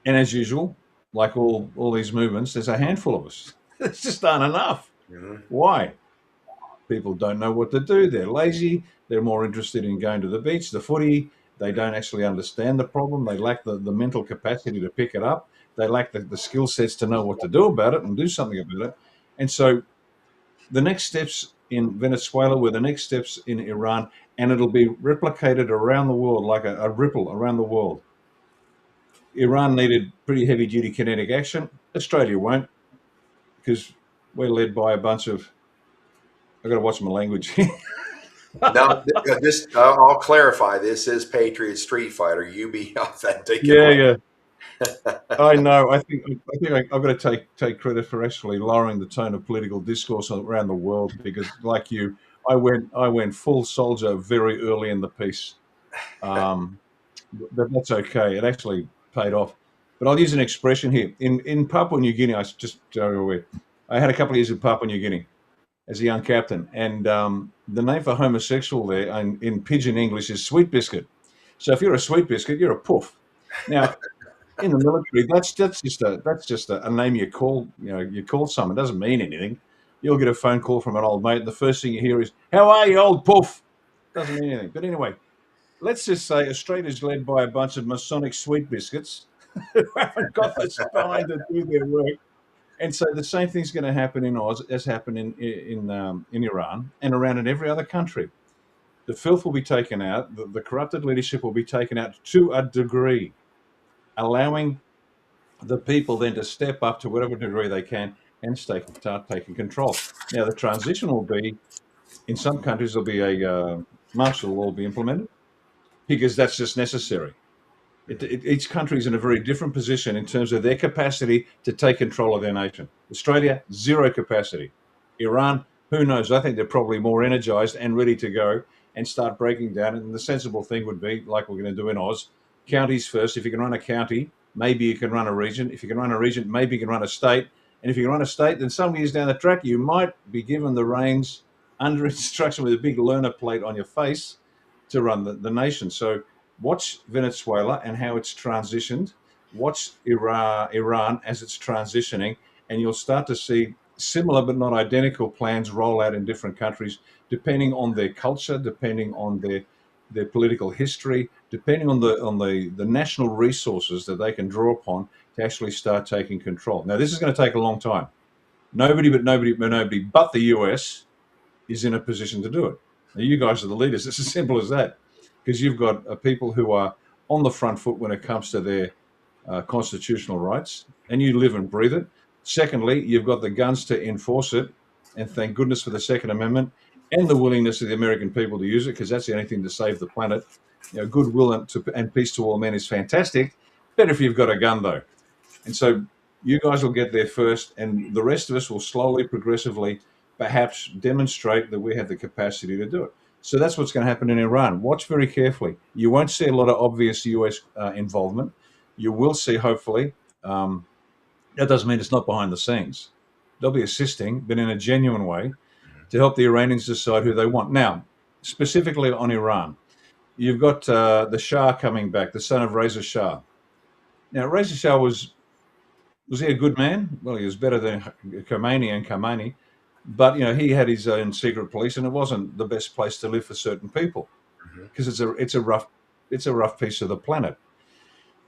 Speaker 2: And as usual, like all these movements, there's a handful of us. There's just aren't enough.
Speaker 1: Mm-hmm.
Speaker 2: Why? People don't know what to do. They're lazy. They're more interested in going to the beach, the footy. They don't actually understand the problem. They lack the mental capacity to pick it up. They lack the skill sets to know what to do about it and do something about it. And so the next steps in Venezuela were the next steps in Iran, and it'll be replicated around the world like a ripple around the world. Iran needed pretty heavy-duty kinetic action. Australia won't, because we're led by a bunch of... I've got to watch my language.
Speaker 1: Now, I'll clarify. This is Patriot Street Fighter. You be authentic.
Speaker 2: Yeah. I know. I think I've got to take credit for actually lowering the tone of political discourse around the world, because, like you, I went full soldier very early in the piece. But that's okay. It actually paid off. But I'll use an expression here. In Papua New Guinea, I had a couple of years in Papua New Guinea as a young captain, and the name for homosexual there in pidgin English is sweet biscuit. So if you're a sweet biscuit, you're a poof. Now, in the military, that's just a name you call someone. It doesn't mean anything. You'll get a phone call from an old mate, and the first thing you hear is, "How are you, old poof?" Doesn't mean anything. But anyway, let's just say Australia is led by a bunch of Masonic sweet biscuits who haven't got the spine to do their work. And so the same thing's going to happen in Oz as happened in Iran and around in every other country. The filth will be taken out. The corrupted leadership will be taken out to a degree, allowing the people then to step up to whatever degree they can and start taking control. Now, the transition will be, in some countries, there'll be a martial law be implemented, because that's just necessary. Each country is in a very different position in terms of their capacity to take control of their nation. Australia, zero capacity. Iran, who knows? I think they're probably more energized and ready to go and start breaking down. And the sensible thing would be, like we're going to do in Oz, counties first. If you can run a county, maybe you can run a region. If you can run a region, maybe you can run a state. And if you can run a state, then some years down the track, you might be given the reins under instruction with a big learner plate on your face to run the nation. So watch Venezuela and how it's transitioned. Watch Iran as it's transitioning, and you'll start to see similar but not identical plans roll out in different countries, depending on their culture, depending on their political history, depending on the national resources that they can draw upon to actually start taking control. Now, this is going to take a long time. Nobody but the US is in a position to do it. Now, you guys are the leaders. It's as simple as that, because you've got people who are on the front foot when it comes to their constitutional rights, and you live and breathe it. Secondly, you've got the guns to enforce it, and thank goodness for the Second Amendment and the willingness of the American people to use it, because that's the only thing to save the planet. Goodwill and peace to all men is fantastic. Better if you've got a gun, though. And so you guys will get there first, and the rest of us will slowly, progressively, perhaps demonstrate that we have the capacity to do it. So that's what's going to happen in Iran. Watch very carefully. You won't see a lot of obvious US involvement. You will see, hopefully. That doesn't mean it's not behind the scenes. They'll be assisting, but in a genuine way, to help the Iranians decide who they want. Now, specifically on Iran, you've got the Shah coming back, the son of Reza Shah. Now, Reza Shah was he a good man? Well, he was better than Khamenei, but he had his own secret police, and it wasn't the best place to live for certain people, because it's a rough piece of the planet.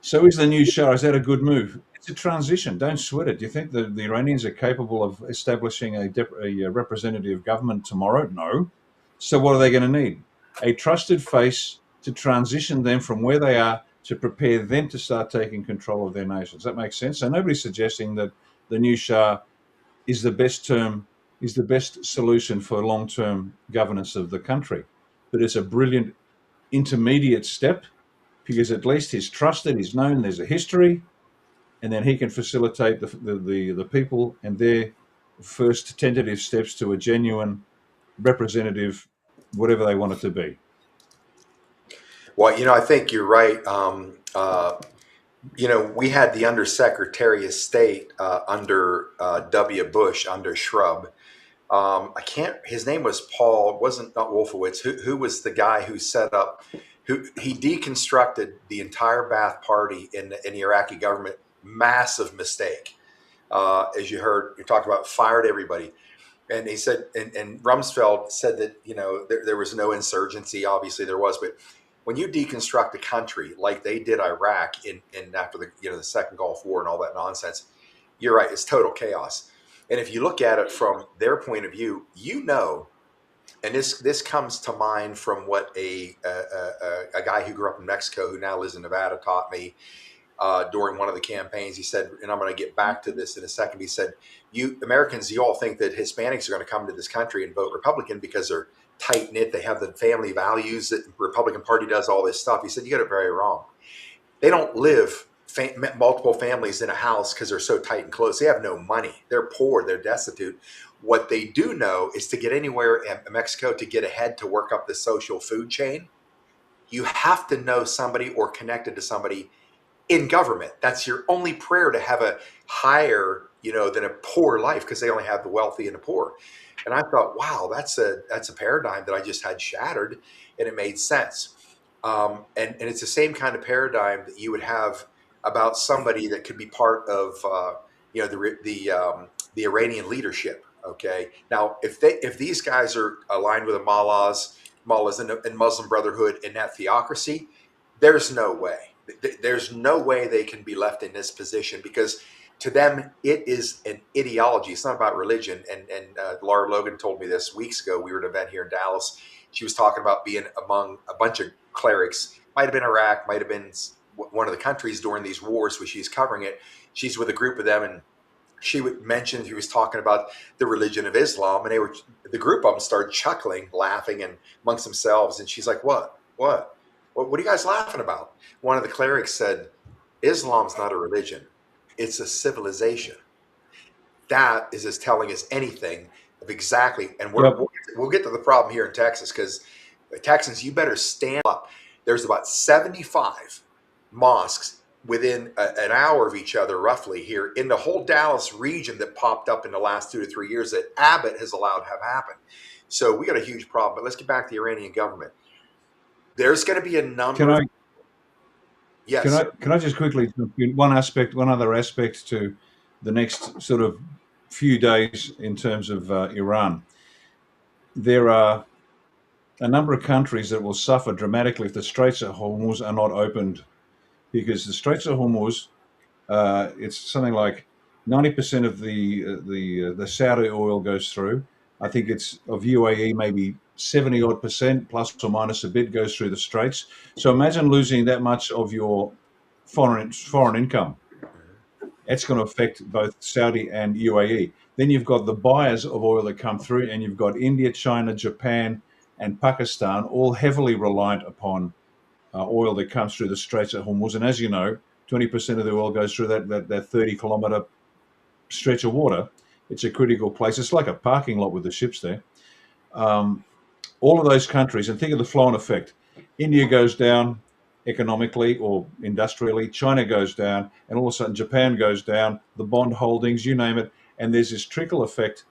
Speaker 2: So is the new Shah, is that a good move? It's a transition. Don't sweat it. Do you think the Iranians are capable of establishing a representative government tomorrow? No. So what are they going to need? A trusted face to transition them from where they are to prepare them to start taking control of their nations. That makes sense. So nobody's suggesting that the new Shah is the best solution for long-term governance of the country. But it's a brilliant intermediate step, because at least he's trusted, he's known, there's a history, and then he can facilitate the people and their first tentative steps to a genuine representative, whatever they want it to be.
Speaker 1: Well, I think you're right. We had the Undersecretary of State under W. Bush, under Shrub. I can't. His name was Paul. It wasn't not Wolfowitz. Who was the guy who set up? Who he deconstructed the entire Ba'ath Party in the Iraqi government? Massive mistake. As you heard, you talked about, fired everybody. And he said, and Rumsfeld said that there was no insurgency. Obviously, there was, but when you deconstruct a country like they did Iraq in after the Second Gulf War and all that nonsense, you're right, it's total chaos. And if you look at it from their point of view, and this comes to mind from what a guy who grew up in Mexico who now lives in Nevada taught me during one of the campaigns. He said, and I'm going to get back to this in a second. He said, "You Americans, you all think that Hispanics are going to come to this country and vote Republican because they're tight knit. They have the family values that the Republican Party does, all this stuff." He said, "You got it very wrong. They don't live multiple families in a house because they're so tight and close. They have no money. They're poor. They're destitute. What they do know is to get anywhere in Mexico, to get ahead, to work up the social food chain, you have to know somebody or connected to somebody in government. That's your only prayer, to have a higher, than a poor life, because they only have the wealthy and the poor." And I thought, wow, that's a paradigm that I just had shattered, and it made sense. And it's the same kind of paradigm that you would have about somebody that could be part of, the Iranian leadership. Okay, now if these guys are aligned with the mullahs and Muslim Brotherhood in that theocracy, there's no way. There's no way they can be left in this position, because to them it is an ideology. It's not about religion. And Laura Logan told me this weeks ago. We were at an event here in Dallas. She was talking about being among a bunch of clerics. Might have been Iraq, might have been one of the countries during these wars where she's covering it. She's with a group of them, and she was talking about the religion of Islam, and the group of them started chuckling, laughing, and amongst themselves. And she's like, What are you guys laughing about?" One of the clerics said, "Islam's not a religion. It's a civilization." That is as telling as anything of exactly. And we'll get to the problem here in Texas, because Texans, you better stand up. There's about 75 mosques within an hour of each other, roughly, here in the whole Dallas region, that popped up in the last 2 to 3 years that Abbott has allowed to have happen. So we got a huge problem. But let's get back to the Iranian government. There's going to be a number.
Speaker 2: Yes. Can I just quickly jump in one other aspect to the next sort of few days in terms of Iran. There are a number of countries that will suffer dramatically if the Straits of Hormuz are not opened, because the Straits of Hormuz, it's something like 90% of the Saudi oil goes through. I think it's of UAE, maybe 70 odd percent, plus or minus a bit, goes through the Straits. So imagine losing that much of your foreign income. That's going to affect both Saudi and UAE. Then you've got the buyers of oil that come through, and you've got India, China, Japan, and Pakistan, all heavily reliant upon oil that comes through the Straits of Hormuz. And as you know, 20% of the oil goes through that 30-kilometer stretch of water. It's a critical place. It's like a parking lot with the ships there. Um, all of those countries, and think of the flow-on effect. India goes down economically or industrially, China goes down, and all of a sudden Japan goes down, the bond holdings, you name it, and there's this trickle effect.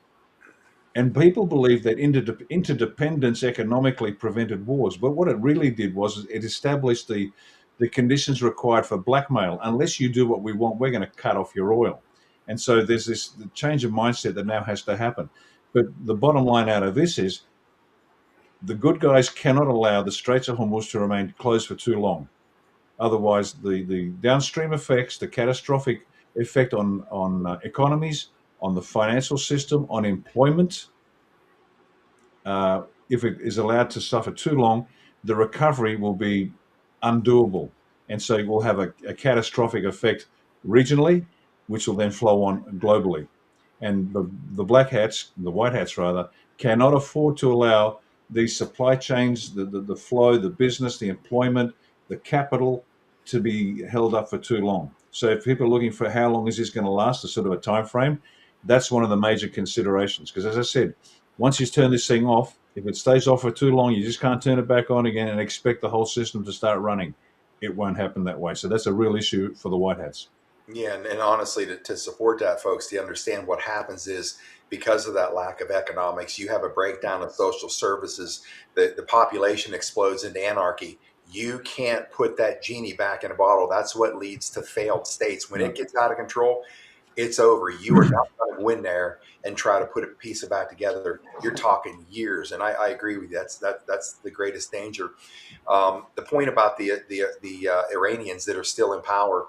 Speaker 2: And people believe that interdependence economically prevented wars. But what it really did was it established the conditions required for blackmail. Unless you do what we want, we're going to cut off your oil. And so there's this change of mindset that now has to happen. But the bottom line out of this is the good guys cannot allow the Straits of Hormuz to remain closed for too long. Otherwise, the downstream effects, the catastrophic effect on economies, on the financial system, on employment, if it is allowed to suffer too long, the recovery will be undoable. And so it will have a catastrophic effect regionally, which will then flow on globally. And the black hats, the white hats rather, cannot afford to allow these supply chains, the flow, the business, the employment, the capital to be held up for too long. So if people are looking for how long is this going to last, a sort of a time frame, that's one of the major considerations. Because as I said, once you turn this thing off, if it stays off for too long, you just can't turn it back on again and expect the whole system to start running. It won't happen that way. So that's a real issue for the white hats.
Speaker 1: Yeah, and honestly, to support that, folks, to understand what happens is because of that lack of economics, you have a breakdown of social services. The population explodes into anarchy. You can't put that genie back in a bottle. That's what leads to failed states. When it
Speaker 2: No.
Speaker 1: gets out of control, it's over. You are not going to go in there and try to put a piece of back together. You're talking years, and I agree with you. That's the greatest danger. The point about the Iranians that are still in power,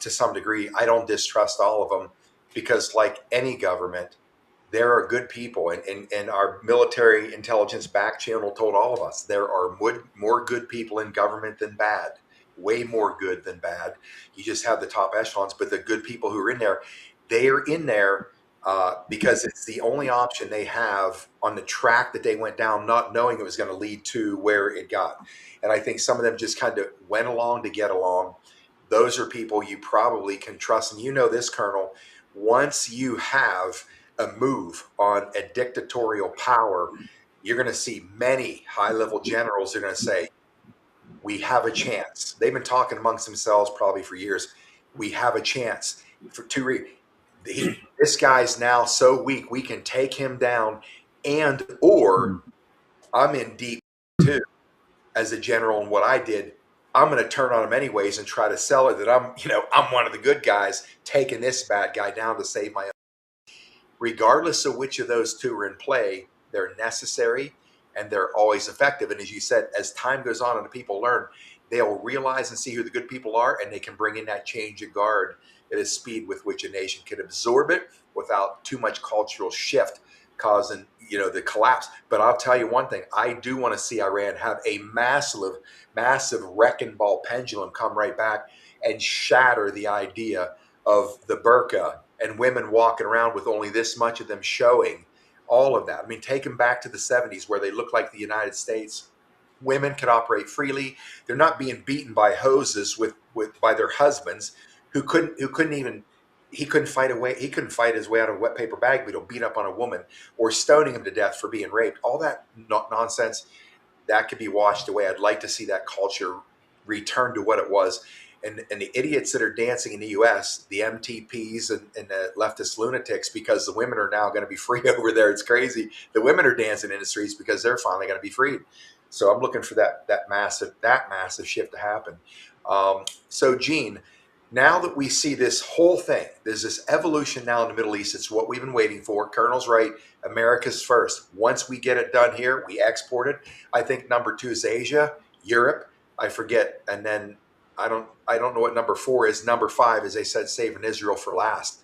Speaker 1: to some degree, I don't distrust all of them because, like any government, there are good people, and our military intelligence back channel told all of us there are more good people in government than bad, way more good than bad. You just have the top echelons, but the good people who are in there, they are in there because it's the only option they have on the track that they went down, not knowing it was going to lead to where it got. And I think some of them just kind of went along to get along. Those are people you probably can trust. And you know this, Colonel, once you have a move on a dictatorial power, you're going to see many high level generals are going to say, we have a chance. They've been talking amongst themselves probably for years. We have a chance for two reasons. This guy's now so weak, we can take him down, and or
Speaker 2: Mm.
Speaker 1: I'm in deep too as a general. And what I did, I'm going to turn on him anyways and try to sell it that I'm one of the good guys taking this bad guy down to save my own. Regardless of which of those two are in play, they're necessary and they're always effective. And as you said, as time goes on and the people learn, they'll realize and see who the good people are, and they can bring in that change of guard at a speed with which a nation can absorb it without too much cultural shift causing the collapse. But I'll tell you one thing, I do want to see Iran have a massive wrecking ball pendulum come right back and shatter the idea of the burqa and women walking around with only this much of them showing. All of that. I mean, take them back to the 70s where they look like the United States. Women can operate freely. They're not being beaten by hoses with by their husbands who couldn't even he couldn't fight away he couldn't fight his way out of a wet paper bag, but he'll beat up on a woman or stoning him to death for being raped. All that nonsense that could be washed away. I'd like to see that culture return to what it was. And the idiots that are dancing in the U.S., the MTPs and the leftist lunatics, because the women are now going to be free over there. It's crazy. The women are dancing in the streets because they're finally going to be freed. So I'm looking for that massive shift to happen. So, Gene, now that we see this whole thing, there's this evolution now in the Middle East. It's what we've been waiting for. Colonel's right. America's first. Once we get it done here, we export it. I think number 2 is Asia, Europe. I forget, and then I don't know what number 4 is. Number 5, as they said, saving Israel for last.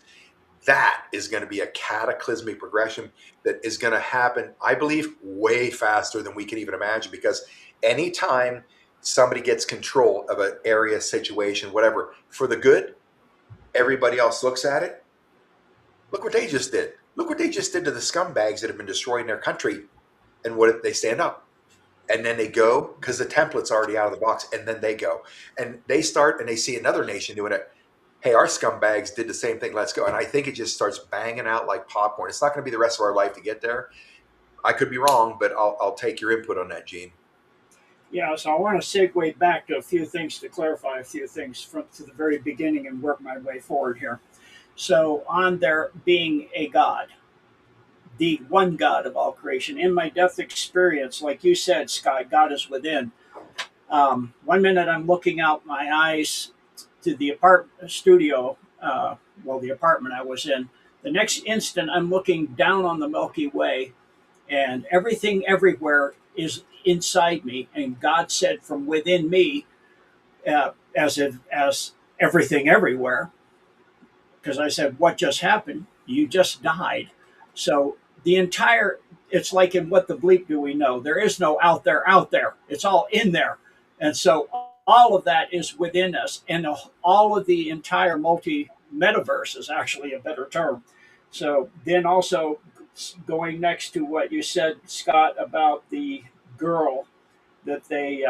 Speaker 1: That is going to be a cataclysmic progression that is going to happen, I believe, way faster than we can even imagine. Because anytime somebody gets control of an area, situation, whatever, for the good, everybody else looks at it. Look what they just did. Look what they just did to the scumbags that have been destroying their country. And what if they stand up? And then they go, because the template's already out of the box, and then they go. And they start, and they see another nation doing it. Hey, our scumbags did the same thing. Let's go. And I think it just starts banging out like popcorn. It's not going to be the rest of our life to get there. I could be wrong, but I'll take your input on that, Gene.
Speaker 3: Yeah, so I want to segue back to a few things to clarify a few things from to the very beginning and work my way forward here. So on there being a God, the one God of all creation. In my death experience, like you said, Scott, God is within. One minute I'm looking out my eyes to the apartment studio, the apartment I was in. The next instant, I'm looking down on the Milky Way, and everything everywhere is inside me. And God said from within me, as everything everywhere, because I said, "What just happened? You just died." So the entire, it's like in What the Bleep Do We Know? There is no out there, out there. It's all in there. And so all of that is within us. And all of the entire metaverse is actually a better term. So then also going next to what you said, Scott, about the girl that they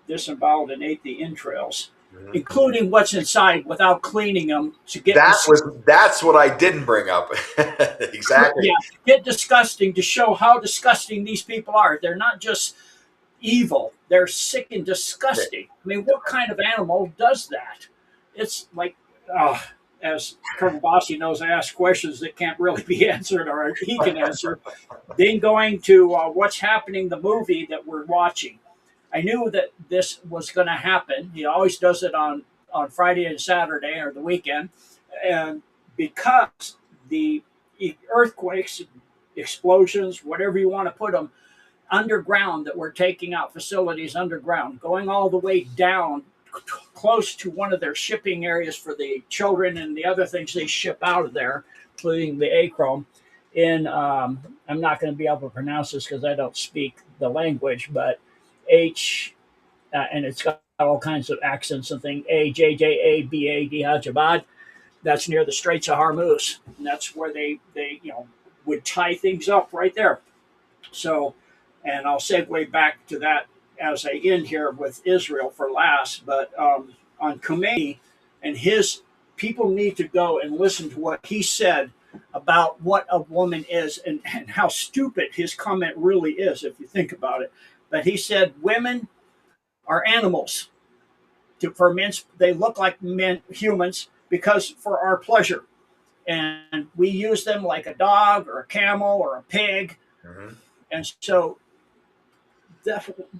Speaker 3: disemboweled and ate the entrails, including what's inside, without cleaning them to get.
Speaker 1: That's what I didn't bring up. Exactly.
Speaker 3: Yeah, get disgusting to show how disgusting these people are. They're not just evil; they're sick and disgusting. I mean, what kind of animal does that? It's like, as Colonel Bossy knows, I ask questions that can't really be answered, or he can answer. Then going to what's happening, the movie that we're watching. I knew that this was going to happen. He always does it on Friday and Saturday or the weekend. And because the earthquakes, explosions, whatever you want to put them, underground, that we're taking out facilities underground, going all the way down close to one of their shipping areas for the children and the other things they ship out of there, including the achrome. I'm not going to be able to pronounce this because I don't speak the language, but and it's got all kinds of accents and things. AJJABAD Hajabad. That's near the Straits of Hormuz, and that's where they would tie things up right there. So, and I'll segue back to that as I end here with Israel for last. But on Khomeini and his people need to go and listen to what he said about what a woman is and how stupid his comment really is if you think about it. But he said women are animals. For men, they look like men, humans, because for our pleasure. And we use them like a dog or a camel or a pig. Mm-hmm. And so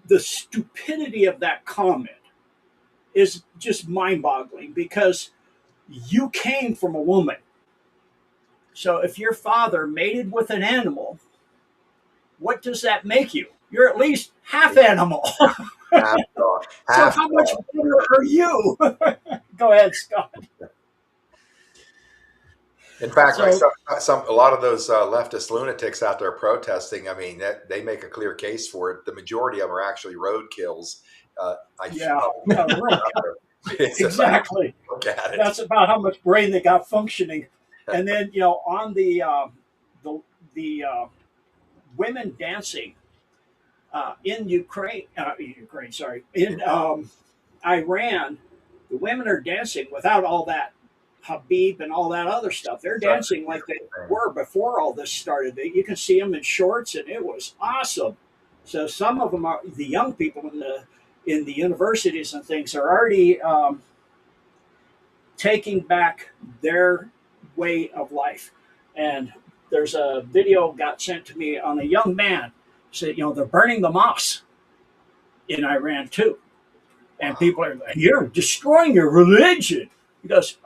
Speaker 3: the stupidity of that comment is just mind-boggling, because you came from a woman. So if your father mated with an animal, what does that make you? You're at least half animal. So how much better are you? Go ahead, Scott.
Speaker 1: In fact, a lot of those leftist lunatics out there protesting, I mean, they make a clear case for it. The majority of them are actually roadkills.
Speaker 3: Exactly.
Speaker 1: Look at it.
Speaker 3: That's about how much brain they got functioning. And then, on the women dancing in in Iran, the women are dancing without all that Habib and all that other stuff. They're dancing like they were before all this started. You can see them in shorts, and it was awesome. So some of them are the young people in the universities and things are already taking back their way of life. And there's a video got sent to me on a young man said, they're burning the mosques in Iran too. And people are like, you're destroying your religion. He goes,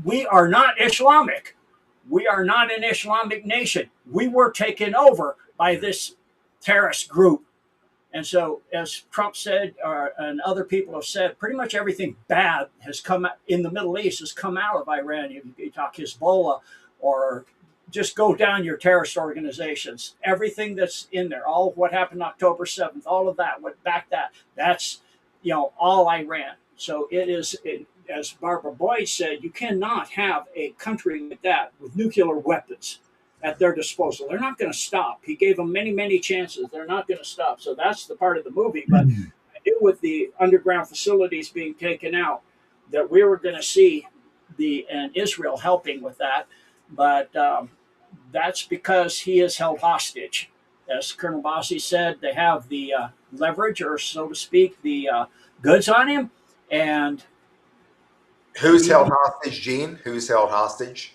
Speaker 3: we are not Islamic. We are not an Islamic nation. We were taken over by this terrorist group. And so, as Trump said, and other people have said, pretty much everything bad has come in the Middle East has come out of Iran. You talk Hezbollah, or just go down your terrorist organizations. Everything that's in there, all of what happened October 7th, all of that, what back that, that's all Iran. So it is, as Barbara Boyd said, you cannot have a country like that with nuclear weapons at their disposal. They're not going to stop. He gave them many, many chances. They're not going to stop. So that's the part of the movie. But I knew with the underground facilities being taken out that we were going to see and Israel helping with that. But that's because he is held hostage. As Colonel Bossi said, they have the leverage, or so to speak, the goods on him. And
Speaker 1: Who's held hostage, Gene? Who's held hostage?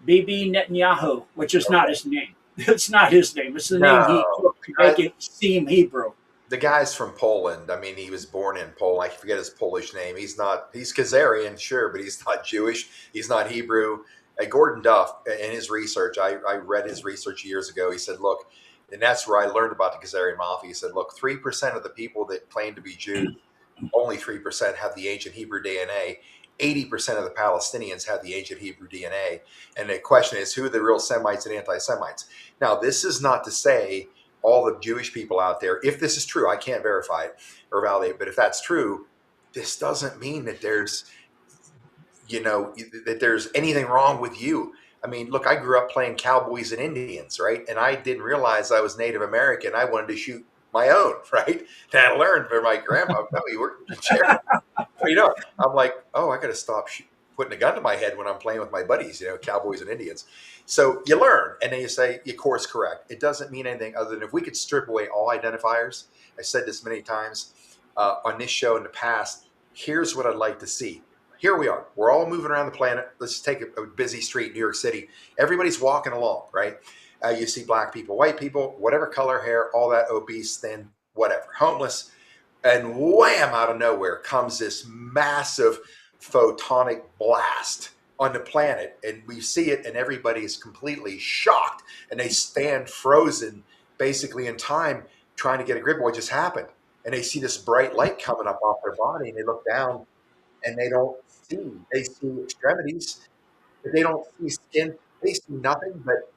Speaker 3: Bibi Netanyahu, which is not his name. It's not his name. It's the name he
Speaker 1: No,
Speaker 3: took to make it seem Hebrew.
Speaker 1: the guy's from Poland. I mean, he was born in Poland. I forget his Polish name. He's Khazarian, sure, but he's not Jewish. He's not Hebrew. Gordon Duff, in his research, I read his research years ago. He said, look, and that's where I learned about the Khazarian Mafia. He said, look, 3% of the people that claim to be Jews, only 3% have the ancient Hebrew DNA. 80% of the Palestinians have the ancient Hebrew DNA. And the question is, who are the real Semites and anti-Semites? Now, this is not to say all the Jewish people out there, if this is true, I can't verify it or validate it, but if that's true, this doesn't mean that there's, that there's anything wrong with you. I mean, look, I grew up playing cowboys and Indians, right? And I didn't realize I was Native American. I wanted to shoot my own, right? And I learned from my grandma. No, you were I'm like, oh, I got to stop putting a gun to my head when I'm playing with my buddies, cowboys and Indians. So you learn, and then you say, your course correct. It doesn't mean anything other than if we could strip away all identifiers. I said this many times on this show in the past. Here's what I'd like to see. Here we are. We're all moving around the planet. Let's take a busy street, New York City. Everybody's walking along, right? You see black people, white people, whatever color, hair, all that, obese, thin, whatever, homeless. And wham, out of nowhere comes this massive photonic blast on the planet. And we see it, and everybody is completely shocked. And they stand frozen, basically in time, trying to get a grip of what just happened. And they see this bright light coming up off their body, and they look down, and they don't see. They see extremities, but they don't see skin. They see nothing but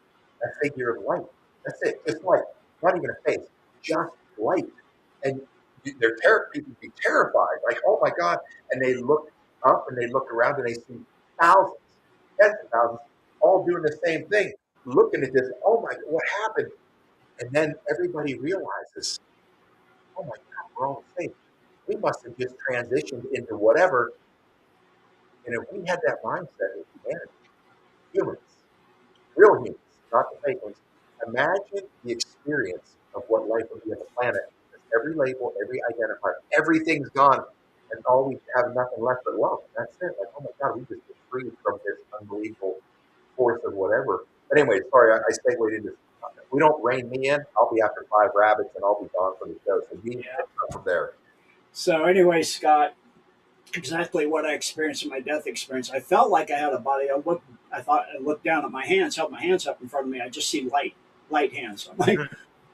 Speaker 1: a figure of light. That's it. Just light. Not even a face. Just light. And people be terrified, like, oh my God. And they look up and they look around and they see thousands, tens of thousands, all doing the same thing, looking at this. Oh my God, what happened? And then everybody realizes, oh my God, we're all safe. We must have just transitioned into whatever. And if we had that mindset of humanity, humans, real humans, not the fake ones, imagine the experience of what life would be on the planet. Every label, every identifier, everything's gone, and all we have nothing left but love. That's it. Like, oh my God, we just get free from this unbelievable force of whatever. But anyway, sorry, I segued into this. If we don't rein me in, I'll be after 5 rabbits and I'll be gone from the show. So be from there.
Speaker 3: So anyway, Scott, exactly what I experienced in my death experience. I felt like I had a body. I thought I looked down at my hands, held my hands up in front of me. I just see light hands. I'm like,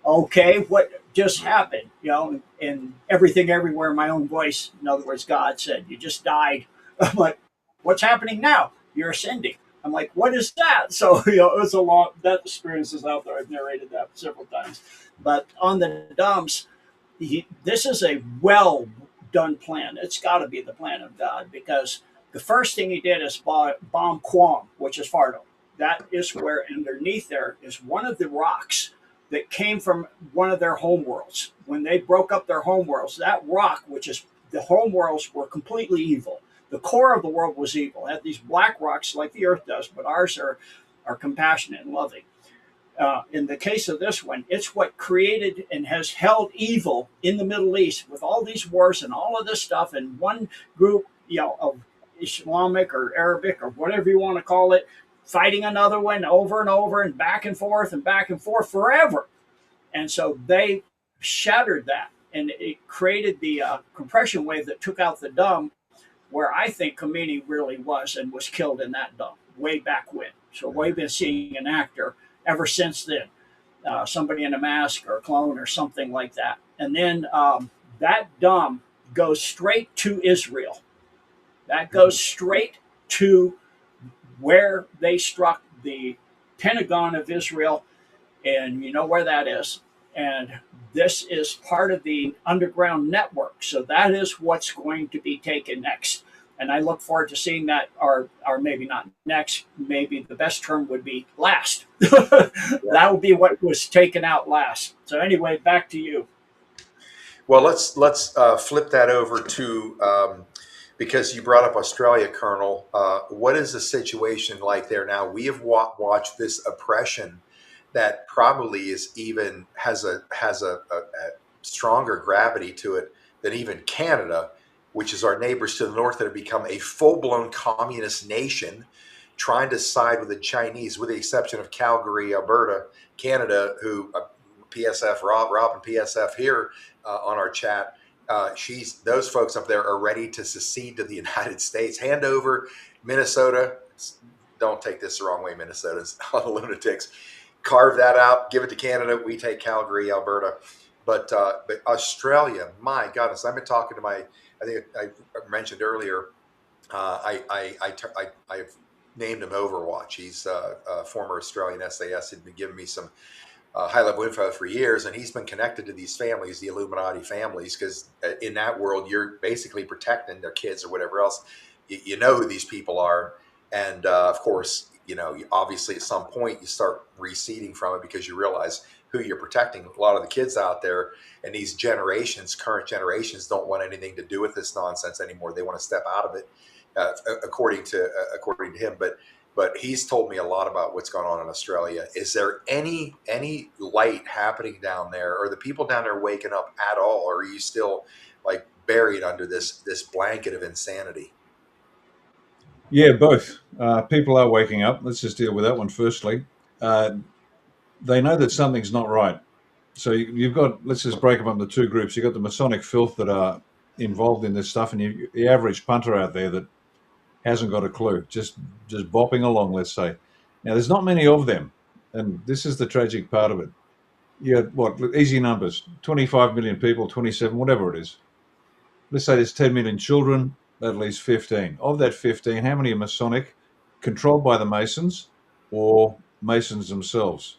Speaker 3: okay, what just happened? And everything everywhere, my own voice, in other words, God said, you just died. I'm like, what's happening now? You're ascending. I'm like, what is that? So, it was a long, that experience is out there. I've narrated that several times. But on the dumps, this is a well done plan. It's got to be the plan of God, because the first thing he did is bomb Quam, which is Fardo. That is where underneath there is one of the rocks that came from one of their homeworlds. When they broke up their homeworlds, that rock, which is the homeworlds, were completely evil. The core of the world was evil. It had these black rocks like the Earth does, but ours are compassionate and loving. In the case of this one, it's what created and has held evil in the Middle East with all these wars and all of this stuff. And one group, of Islamic or Arabic or whatever you want to call it, fighting another one over and over and back and forth forever. And so they shattered that, and it created the compression wave that took out the dome, where I think Khomeini really was and was killed in that dump way back when. So we've been seeing an actor ever since then, somebody in a mask or a clone or something like that. And then that dump goes straight to Israel. That goes straight to where they struck the Pentagon of Israel, and you know where that is. And this is part of the underground network. So that is what's going to be taken next. And I look forward to seeing that, or maybe not next, maybe the best term would be last. That will be what was taken out last. So, anyway, back to you.
Speaker 1: Well, let's flip that over to because you brought up Australia, Colonel. What is the situation like there now? We have watched this oppression that probably is even has a stronger gravity to it than even Canada, which is our neighbors to the north that have become a full-blown communist nation, trying to side with the Chinese, with the exception of Calgary, Alberta, Canada, who PSF Rob and PSF here on our chat. Those folks up there are ready to secede to the United States. Hand over Minnesota. Don't take this the wrong way, Minnesota's all the lunatics. Carve that out. Give it to Canada. We take Calgary, Alberta. But Australia, my goodness, I've been talking to I think I mentioned earlier. I've named him Overwatch. He's a former Australian SAS. He'd been giving me some high-level info for years, and he's been connected to these families, the Illuminati families, because in that world, you're basically protecting their kids or whatever else. You know who these people are, and of course, obviously at some point you start receding from it because you realize who you're protecting. A lot of the kids out there and these current generations, don't want anything to do with this nonsense anymore. They want to step out of it, according to him. But he's told me a lot about what's going on in Australia. Is there any light happening down there? Are the people down there waking up at all? Or are you still like buried under this blanket of insanity?
Speaker 2: Yeah, both. People are waking up. Let's just deal with that one firstly. They know that something's not right. So you've got, let's just break them up into two groups. You've got the Masonic filth that are involved in this stuff, and the average punter out there that hasn't got a clue, just bopping along, let's say. Now, there's not many of them, and this is the tragic part of it. What, easy numbers, 25 million people, 27, whatever it is. Let's say there's 10 million children, at least 15. Of that 15, how many are Masonic, controlled by the Masons, or Masons themselves?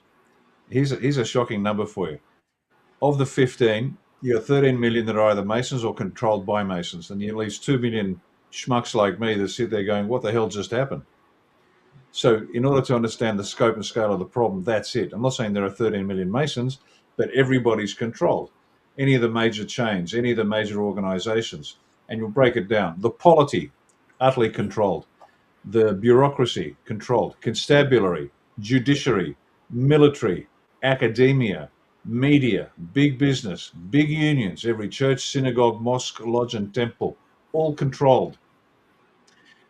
Speaker 2: Here's a shocking number for you. Of the 15, you got 13 million that are either Masons or controlled by Masons, and you at least 2 million schmucks like me that sit there going, what the hell just happened? So in order to understand the scope and scale of the problem, that's it. I'm not saying there are 13 million Masons, but everybody's controlled. Any of the major chains, any of the major organizations, and you'll break it down. The polity, utterly controlled. The bureaucracy, controlled. Constabulary, judiciary, military, academia, media, big business, big unions, every church, synagogue, mosque, lodge, and temple, all controlled.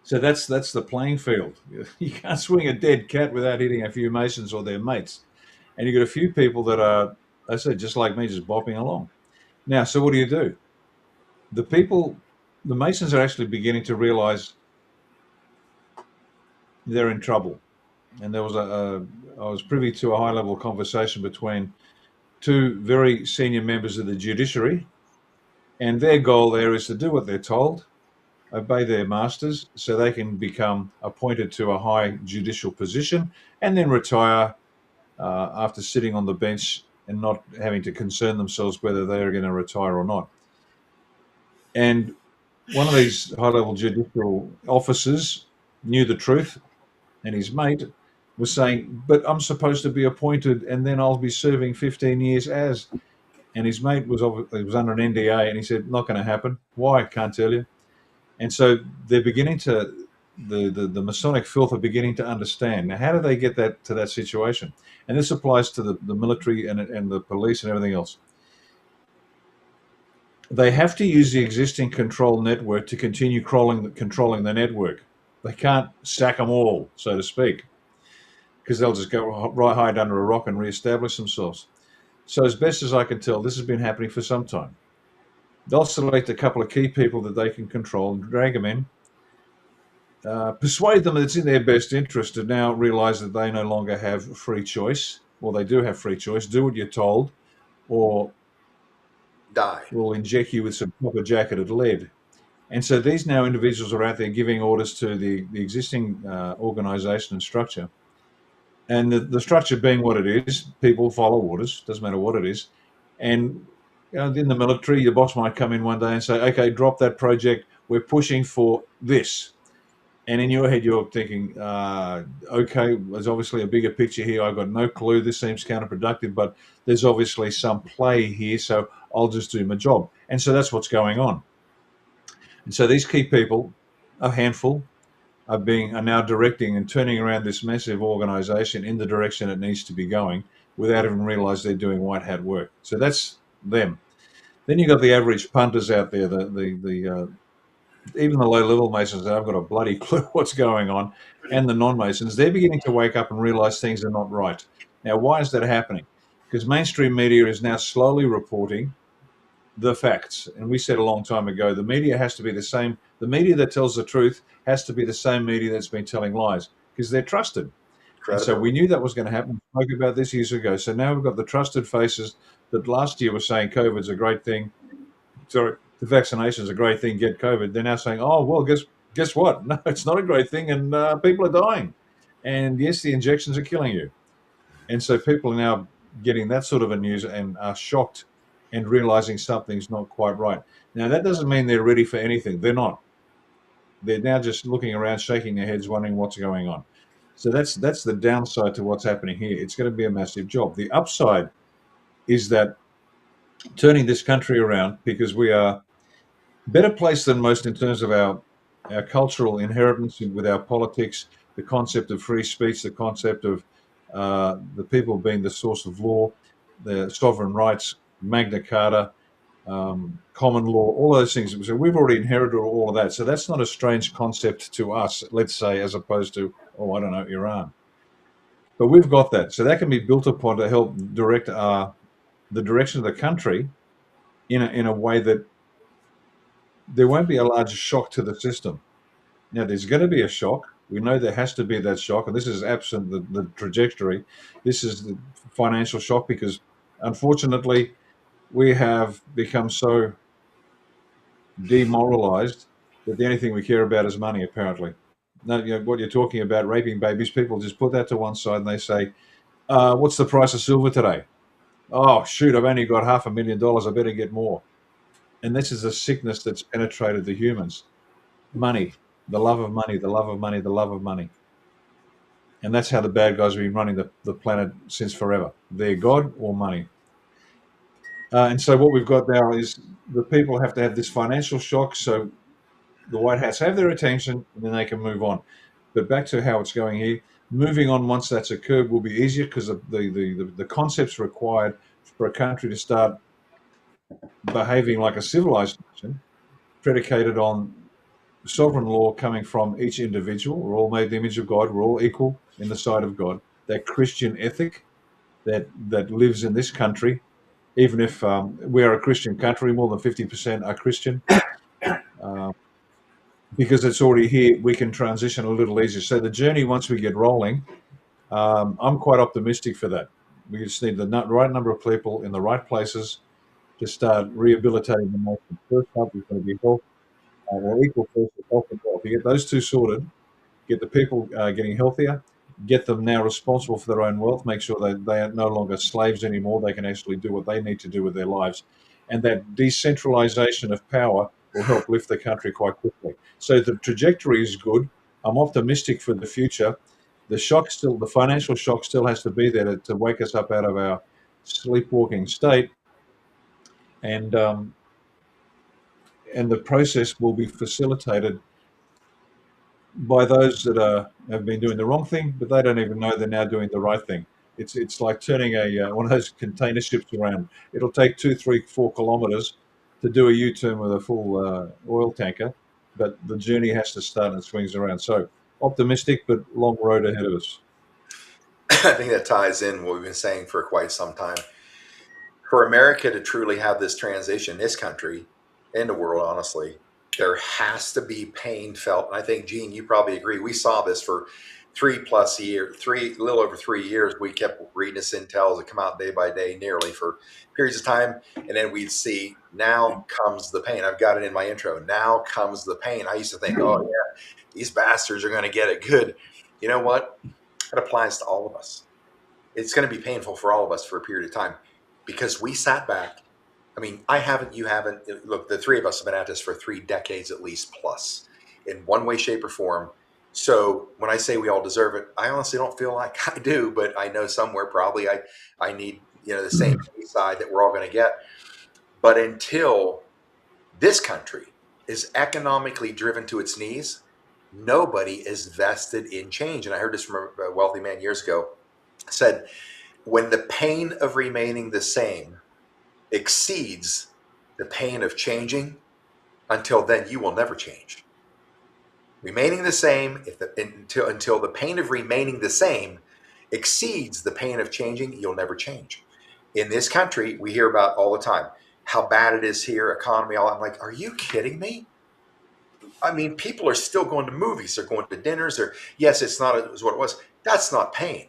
Speaker 2: So that's the playing field. You can't swing a dead cat without hitting a few Masons or their mates. And you've got a few people that are, I said, just like me, just bopping along. Now, so what do? The Masons are actually beginning to realize they're in trouble. And there was I was privy to a high-level conversation between two very senior members of the judiciary, and their goal there is to do what they're told, obey their masters, so they can become appointed to a high judicial position and then retire after sitting on the bench and not having to concern themselves whether they are going to retire or not. And one of these high-level judicial officers knew the truth, and his mate was saying, but I'm supposed to be appointed and then I'll be serving 15 years as. And his mate was under an NDA, and he said, not going to happen. Why? Can't tell you. And so they're beginning to, the Masonic filth are beginning to understand. Now, how do they get that to that situation? And this applies to the military and the police and everything else. They have to use the existing control network to continue controlling the network. They can't sack them all, so to speak, because they'll just go right hide under a rock and reestablish themselves. So as best as I can tell, this has been happening for some time. They'll select a couple of key people that they can control and drag them in, persuade them that it's in their best interest to now realize that they no longer have free choice, or they do have free choice. Do what you're told, or
Speaker 1: Die.
Speaker 2: we'll inject you with some copper jacketed lead. And so these now individuals are out there giving orders to the existing organization and structure. And the structure being what it is, people follow orders, doesn't matter what it is. And in the military, your boss might come in one day and say, okay, drop that project. We're pushing for this. And in your head, you're thinking, okay, there's obviously a bigger picture here. I've got no clue. This seems counterproductive, but there's obviously some play here. So I'll just do my job. And so that's what's going on. And so these key people, a handful, are now directing and turning around this massive organization in the direction it needs to be going without even realize they're doing white hat work. So that's them. Then you've got the average punters out there, even the low level masons that have got a bloody clue what's going on, and the non masons, they're beginning to wake up and realize things are not right. Now, why is that happening? Because mainstream media is now slowly reporting the facts. And we said a long time ago, the media has to be the same. The media that tells the truth has to be the same media that's been telling lies because they're trusted. And so we
Speaker 1: Credibility.
Speaker 2: knew that was going to happen. We spoke about this years ago. So now we've got the trusted faces that last year were saying COVID's a great thing. Sorry, the vaccination's a great thing. Get COVID. They're now saying, oh well, guess what? No, it's not a great thing, and people are dying. And yes, the injections are killing you. And so people are now getting that sort of a news and are shocked and realizing something's not quite right. Now, that doesn't mean they're ready for anything. They're not. They're now just looking around, shaking their heads, wondering what's going on. So that's the downside to what's happening here. It's going to be a massive job. The upside is that turning this country around, because we are better placed than most in terms of our cultural inheritance with our politics, the concept of free speech, the concept of the people being the source of law, the sovereign rights, Magna Carta, common law, all those things. So we've already inherited all of that. So that's not a strange concept to us, let's say, as opposed to, oh, I don't know, Iran. But we've got that. So that can be built upon to help direct the direction of the country in a way that there won't be a large shock to the system. Now, there's going to be a shock. We know there has to be that shock, and this is absent the trajectory. This is the financial shock because, unfortunately, we have become so demoralized that the only thing we care about is money, apparently. Now, what you're talking about, raping babies, people just put that to one side and they say, what's the price of silver today? Oh, shoot, I've only got $500,000. I better get more. And this is a sickness that's penetrated the humans. Money, the love of money, the love of money, the love of money. And that's how the bad guys have been running the planet since forever. They're God or money. And so what we've got now is the people have to have this financial shock. So the White Hats have their attention and then they can move on. But back to how it's going here, moving on once that's occurred will be easier because the concepts required for a country to start behaving like a civilized nation, predicated on sovereign law coming from each individual. We're all made in the image of God. We're all equal in the sight of God. That Christian ethic that lives in this country, even if we are a Christian country, more than 50% are Christian. Uh, because it's already here, we can transition a little easier. So the journey, once we get rolling, I'm quite optimistic for that. We just need the right number of people in the right places to start rehabilitating the nation. First up is going to be health, or equal first with health and wealth. You get those two sorted, get the people getting healthier, get them now responsible for their own wealth, make sure they are no longer slaves anymore. They can actually do what they need to do with their lives. And that decentralization of power will help lift the country quite quickly. So the trajectory is good. I'm optimistic for the future. The financial shock still has to be there to wake us up out of our sleepwalking state. And, um, and the process will be facilitated by those that have been doing the wrong thing, but they don't even know they're now doing the right thing. It's like turning one of those container ships around. It'll take 2, 3, 4 kilometers to do a U-turn with a full oil tanker, but the journey has to start and it swings around. So optimistic, but long road ahead of us.
Speaker 1: I think that ties in what we've been saying for quite some time. For America to truly have this transition, this country, in the world, honestly. There has to be pain felt. And I think, Gene, you probably agree. We saw this for 3+ years, a little over 3 years. We kept reading this intels that come out day by day, nearly for periods of time. And then we'd see, now comes the pain. I've got it in my intro. Now comes the pain. I used to think, oh, yeah, these bastards are going to get it good. You know what? That applies to all of us. It's going to be painful for all of us for a period of time because we sat back. I mean, I haven't, you haven't. Look, the three of us have been at this for 3 decades at least plus in one way, shape, or form. So when I say we all deserve it, I honestly don't feel like I do, but I know somewhere probably I need, the same side that we're all going to get. But until this country is economically driven to its knees, nobody is vested in change. And I heard this from a wealthy man years ago, said, when the pain of remaining the same exceeds the pain of changing, until then you will never change. Remaining the same, until the pain of remaining the same exceeds the pain of changing, you'll never change. In this country, we hear about all the time how bad it is here, economy, all. I'm like, are you kidding me? I mean, people are still going to movies, they're going to dinners, or yes, it's not as what it was. That's not pain.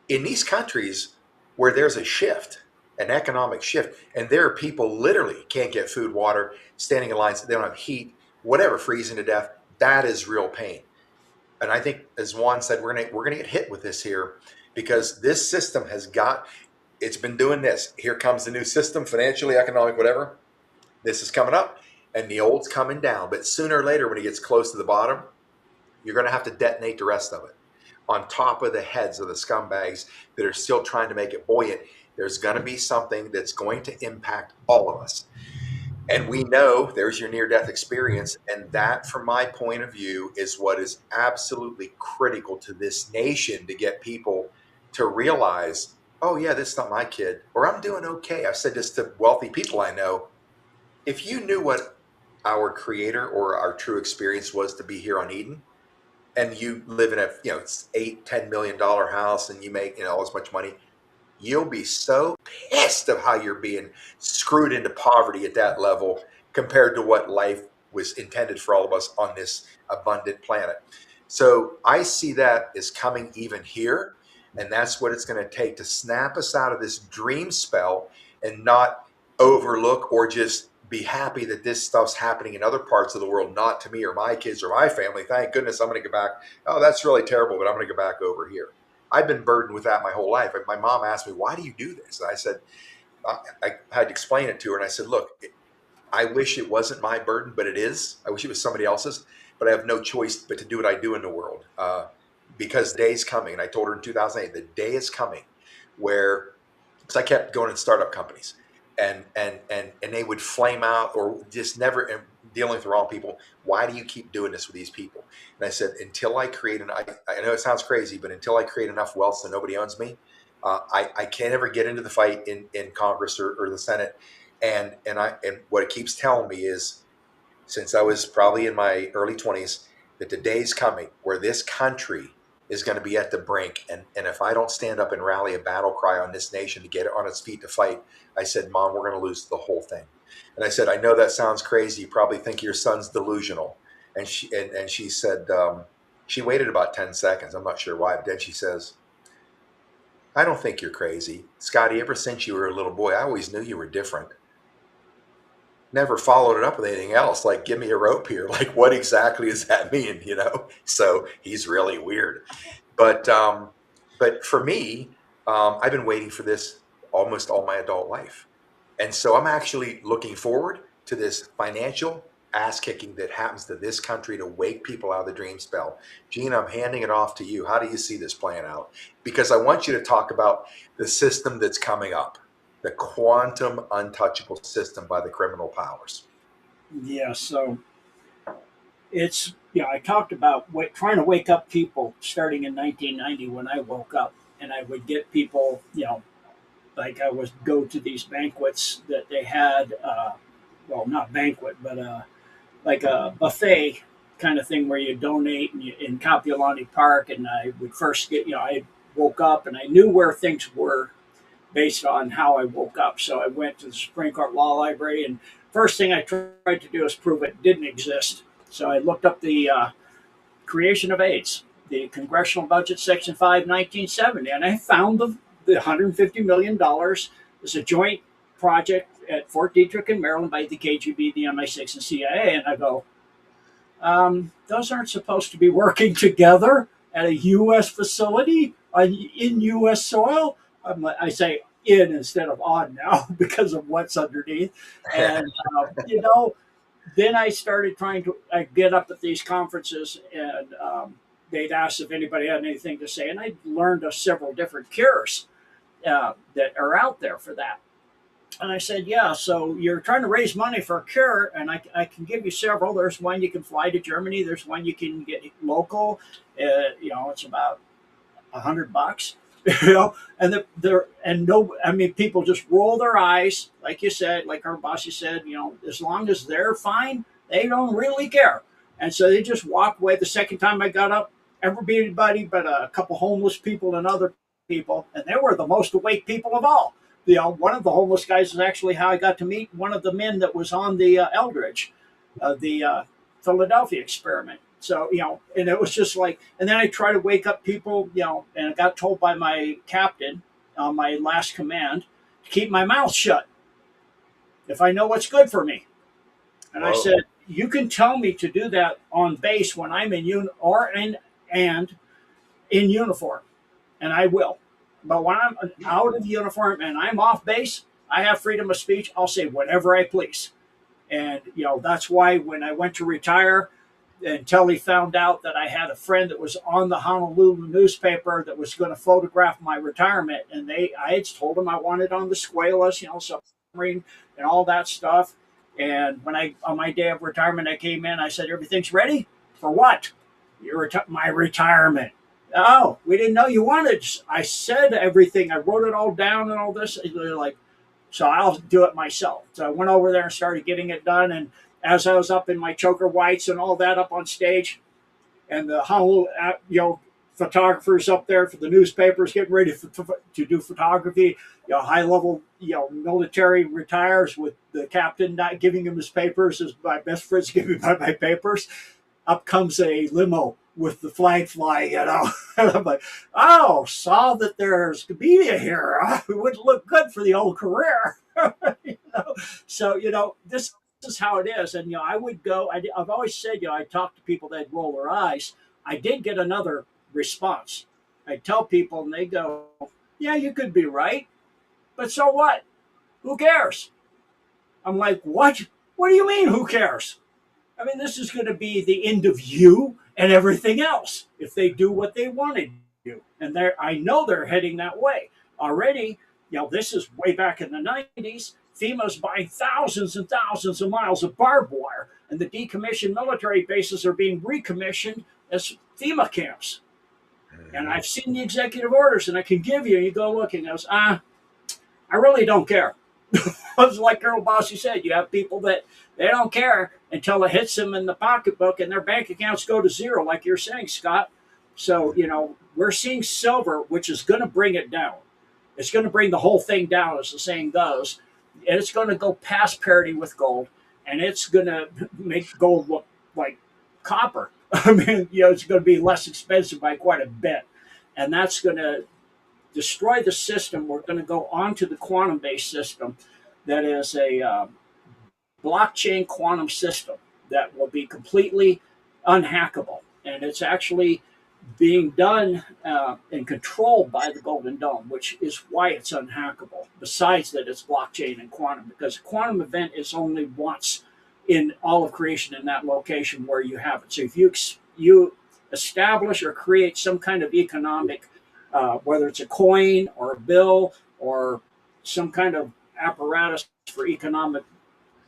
Speaker 1: In these countries where there's a shift, an economic shift, and there are people literally can't get food, water, standing in lines, they don't have heat, whatever, freezing to death, that is real pain. And I think, as Juan said, we're gonna get hit with this here because this system it's been doing this. Here comes the new system, financially, economic, whatever. This is coming up, and the old's coming down. But sooner or later, when it gets close to the bottom, you're going to have to detonate the rest of it on top of the heads of the scumbags that are still trying to make it buoyant. There's going to be something that's going to impact all of us. And we know there's your near-death experience. And that, from my point of view, is what is absolutely critical to this nation to get people to realize, oh, yeah, this is not my kid, or I'm doing okay. I've said this to wealthy people I know. If you knew what our creator or our true experience was to be here on Eden, and you live in a it's $8-10 million house and you make all as much money, you'll be so pissed of how you're being screwed into poverty at that level compared to what life was intended for all of us on this abundant planet. So I see that as coming even here, and that's what it's going to take to snap us out of this dream spell and not overlook or just be happy that this stuff's happening in other parts of the world, not to me or my kids or my family. Thank goodness I'm going to go back. Oh, that's really terrible, but I'm going to go back over here. I've been burdened with that my whole life. My mom asked me, why do you do this? And I said, I had to explain it to her. And I said, look, I wish it wasn't my burden, but it is. I wish it was somebody else's, but I have no choice but to do what I do in the world because the day is coming. And I told her in 2008, the day is coming where, because I kept going in startup companies and they would flame out or just never dealing with the wrong people. Why do you keep doing this with these people? And I said, until I create I know it sounds crazy, but until I create enough wealth so nobody owns me, I can't ever get into the fight in Congress or the Senate. And what it keeps telling me is, since I was probably in my early 20s, that the day's coming where this country is going to be at the brink. And if I don't stand up and rally a battle cry on this nation to get it on its feet to fight, I said, Mom, we're going to lose the whole thing. And I said, I know that sounds crazy. You probably think your son's delusional. And she said, she waited about 10 seconds. I'm not sure why. But then she says, I don't think you're crazy. Scotty, ever since you were a little boy, I always knew you were different. Never followed it up with anything else. Like, give me a rope here. Like, what exactly does that mean? So he's really weird. But for me, I've been waiting for this almost all my adult life. And so I'm actually looking forward to this financial ass kicking that happens to this country to wake people out of the dream spell. Gene, I'm handing it off to you. How do you see this playing out? Because I want you to talk about the system that's coming up, the quantum untouchable system by the criminal powers.
Speaker 3: Yeah, so it's I talked about trying to wake up people starting in 1990 when I woke up, and I would get people, like I would go to these banquets that they had, well, not banquet, but like a buffet kind of thing where you donate in Kapiolani Park, and I would first I woke up and I knew where things were based on how I woke up. So I went to the Supreme Court Law Library, and first thing I tried to do is prove it didn't exist. So I looked up the creation of AIDS, the Congressional Budget, Section 5, 1970, and I found the $150 million is a joint project at Fort Detrick in Maryland by the KGB, the MI6, and CIA. And I go, those aren't supposed to be working together at a U.S. facility in U.S. soil. I say in instead of on now because of what's underneath. And, then I started trying to get up at these conferences, and they'd ask if anybody had anything to say. And I learned of several different cures that are out there for that. And I said, yeah, so you're trying to raise money for a cure, and I can give you several. There's one you can fly to Germany. There's one you can get local. It's about $100. People just roll their eyes, like you said, like our boss said, as long as they're fine, they don't really care. And so they just walk away. The second time I got up, everybody but a couple homeless people and other people, and they were the most awake people of all. One of the homeless guys is actually how I got to meet one of the men that was on the Eldridge, the Philadelphia experiment. So, and it was just like, and then I try to wake up people, and I got told by my captain on my last command to keep my mouth shut if I know what's good for me. And I said, you can tell me to do that on base when I'm in in uniform, and I will. But when I'm out of uniform and I'm off base, I have freedom of speech. I'll say whatever I please. And, that's why when I went to retire, until he found out that I had a friend that was on the Honolulu newspaper that was going to photograph my retirement. And I had told him I wanted on the Squalas, submarine and all that stuff. And when on my day of retirement, I came in, I said, everything's ready? For what? My retirement. Oh, we didn't know you wanted. I said everything. I wrote it all down and all this. They're like, so I'll do it myself. So I went over there and started getting it done. And as I was up in my choker whites and all that up on stage, and the Honolulu, photographers up there for the newspapers getting ready to do photography, high level, military retires with the captain not giving him his papers, as my best friend's giving me my papers. Up comes a limo with the flag flying, And I'm like, saw that there's media here. It would look good for the old career. So, this is how it is. And, I would go, I've always said, I talk to people that roll their eyes. I did get another response. I tell people and they go, yeah, you could be right. But so what? Who cares? I'm like, what? What do you mean, who cares? I mean, this is going to be the end of you and everything else if they do what they want to do. And I know they're heading that way already. This is way back in the 90s. FEMA's buying thousands and thousands of miles of barbed wire, and the decommissioned military bases are being recommissioned as FEMA camps. And I've seen the executive orders, and I can give you, and you go look, and goes, I really don't care. It's like Colonel Bossy said, you have people that they don't care until it hits them in the pocketbook and their bank accounts go to zero, like you're saying, Scott. So, we're seeing silver, which is going to bring it down. It's going to bring the whole thing down, as the saying goes. And it's going to go past parity with gold, and it's going to make gold look like copper. I mean, it's going to be less expensive by quite a bit. And that's going to destroy the system. We're going to go onto the quantum-based system that is a blockchain quantum system that will be completely unhackable. And it's actually being done and controlled by the Golden Dome, which is why it's unhackable, besides that it's blockchain and quantum, because a quantum event is only once in all of creation in that location where you have it. So if you establish or create some kind of economic, whether it's a coin or a bill or some kind of apparatus for economic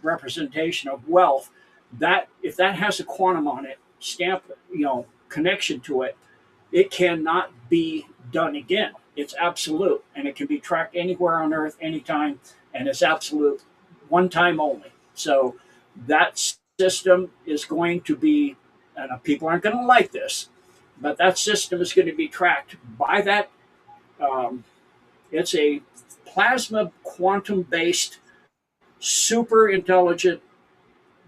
Speaker 3: representation of wealth, that if that has a quantum on it, stamp, connection to it, it cannot be done again. It's absolute, and it can be tracked anywhere on Earth, anytime, and it's absolute, one time only. So that system is going to be, and people aren't going to like this, but that system is going to be tracked by that. It's a plasma quantum-based super intelligent,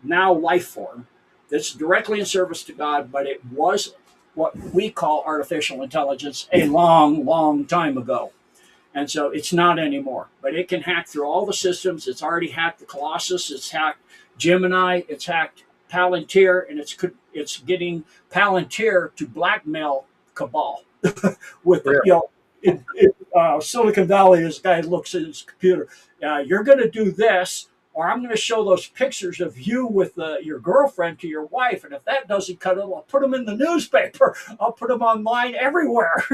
Speaker 3: now life form that's directly in service to God, but it was what we call artificial intelligence a long, long time ago. And so it's not anymore. But it can hack through all the systems. It's already hacked the Colossus. It's hacked Gemini. It's hacked Palantir, and it's getting Palantir to blackmail Cabal with the,
Speaker 1: Really?
Speaker 3: Silicon Valley. This guy looks at his computer. You're going to do this, or I'm going to show those pictures of you with your girlfriend to your wife, and if that doesn't cut it, I'll put them in the newspaper. I'll put them online everywhere.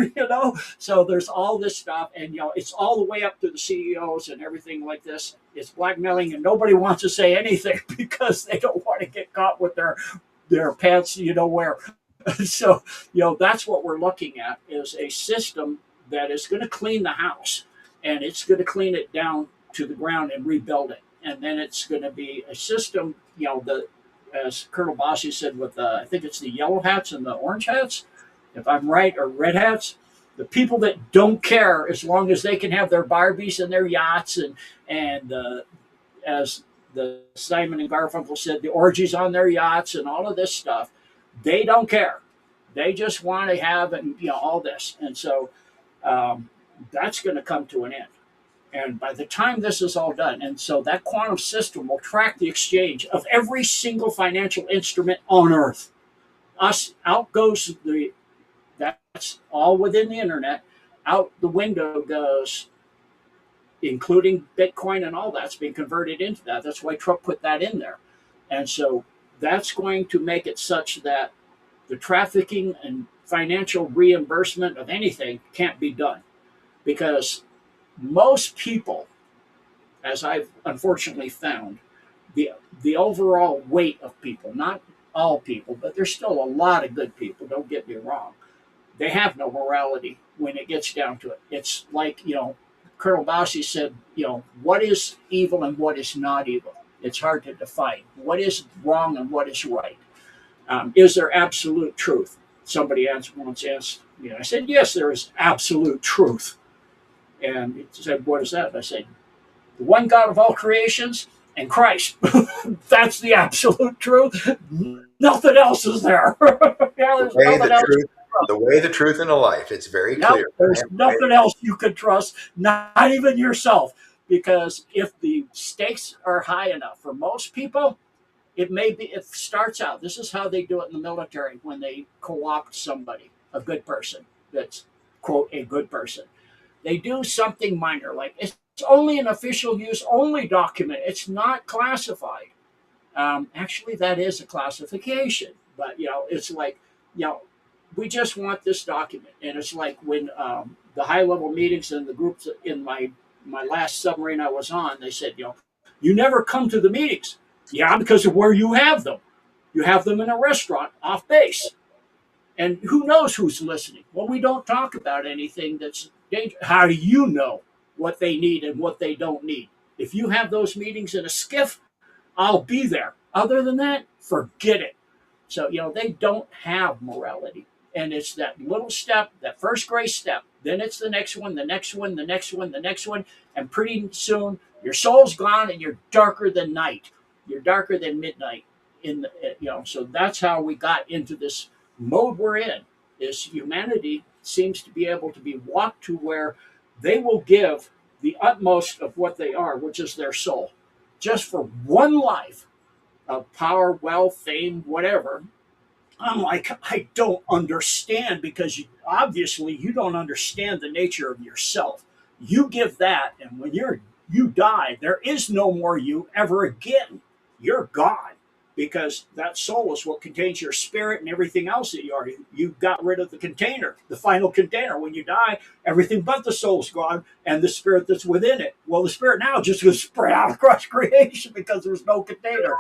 Speaker 3: So there's all this stuff, and it's all the way up to the CEOs and everything like this. It's blackmailing, and nobody wants to say anything because they don't want to get caught with their pants, where. So that's what we're looking at, is a system that is going to clean the house, and it's going to clean it down to the ground and rebuild it. And then it's going to be a system, as Colonel Bossi said, with I think it's the yellow hats and the orange hats, if I'm right, or red hats, the people that don't care as long as they can have their Barbies and their yachts, and as the Simon and Garfunkel said, the orgies on their yachts and all of this stuff, they don't care. They just want to have all this, and so that's going to come to an end. And by the time this is all done, and so that quantum system will track the exchange of every single financial instrument on Earth. Out goes that's all within the internet. Out the window goes, including Bitcoin and all that's being converted into that. That's why Trump put that in there. And so that's going to make it such that the trafficking and financial reimbursement of anything can't be done, because most people, as I've unfortunately found, the overall weight of people, not all people, but there's still a lot of good people, don't get me wrong, they have no morality when it gets down to it. It's like, Colonel Bossi said, what is evil and what is not evil? It's hard to define. What is wrong and what is right? Is there absolute truth? Somebody once asked me, I said, yes, there is absolute truth. And he said, what is that? And I said, the one God of all creations and Christ. That's the absolute truth. Nothing else is there. There's nothing else.
Speaker 1: The way, the truth, and the life. It's very clear.
Speaker 3: There's nothing else you can trust, not even yourself. Because if the stakes are high enough for most people, it starts out. This is how they do it in the military when they co-opt somebody, a good person that's, quote, a good person. They do something minor, like it's only an official use only document. It's not classified. Actually, that is a classification, but it's like, we just want this document. And it's like when the high level meetings and the groups in my last submarine I was on, they said, you never come to the meetings. Yeah, because of where you have them. You have them in a restaurant off base. And who knows who's listening? Well, we don't talk about anything that's dangerous. How do you know what they need and what they don't need? If you have those meetings in a skiff, I'll be there. Other than that, forget it. So, they don't have morality. And it's that little step, that first gray step. Then it's the next one, the next one, the next one, the next one. And pretty soon, your soul's gone and you're darker than night. You're darker than midnight. So that's how we got into this mode we're in. Is humanity seems to be able to be walked to where they will give the utmost of what they are, which is their soul, just for one life of power, wealth, fame, whatever. I'm like, I don't understand, because obviously you don't understand the nature of yourself. You give that, and when you die, there is no more you ever again. You're gone, because that soul is what contains your spirit and everything else that you are. You got rid of the container, the final container. When you die, everything but the soul's gone and the spirit that's within it. Well, the spirit now just goes spread out across creation because there's no container.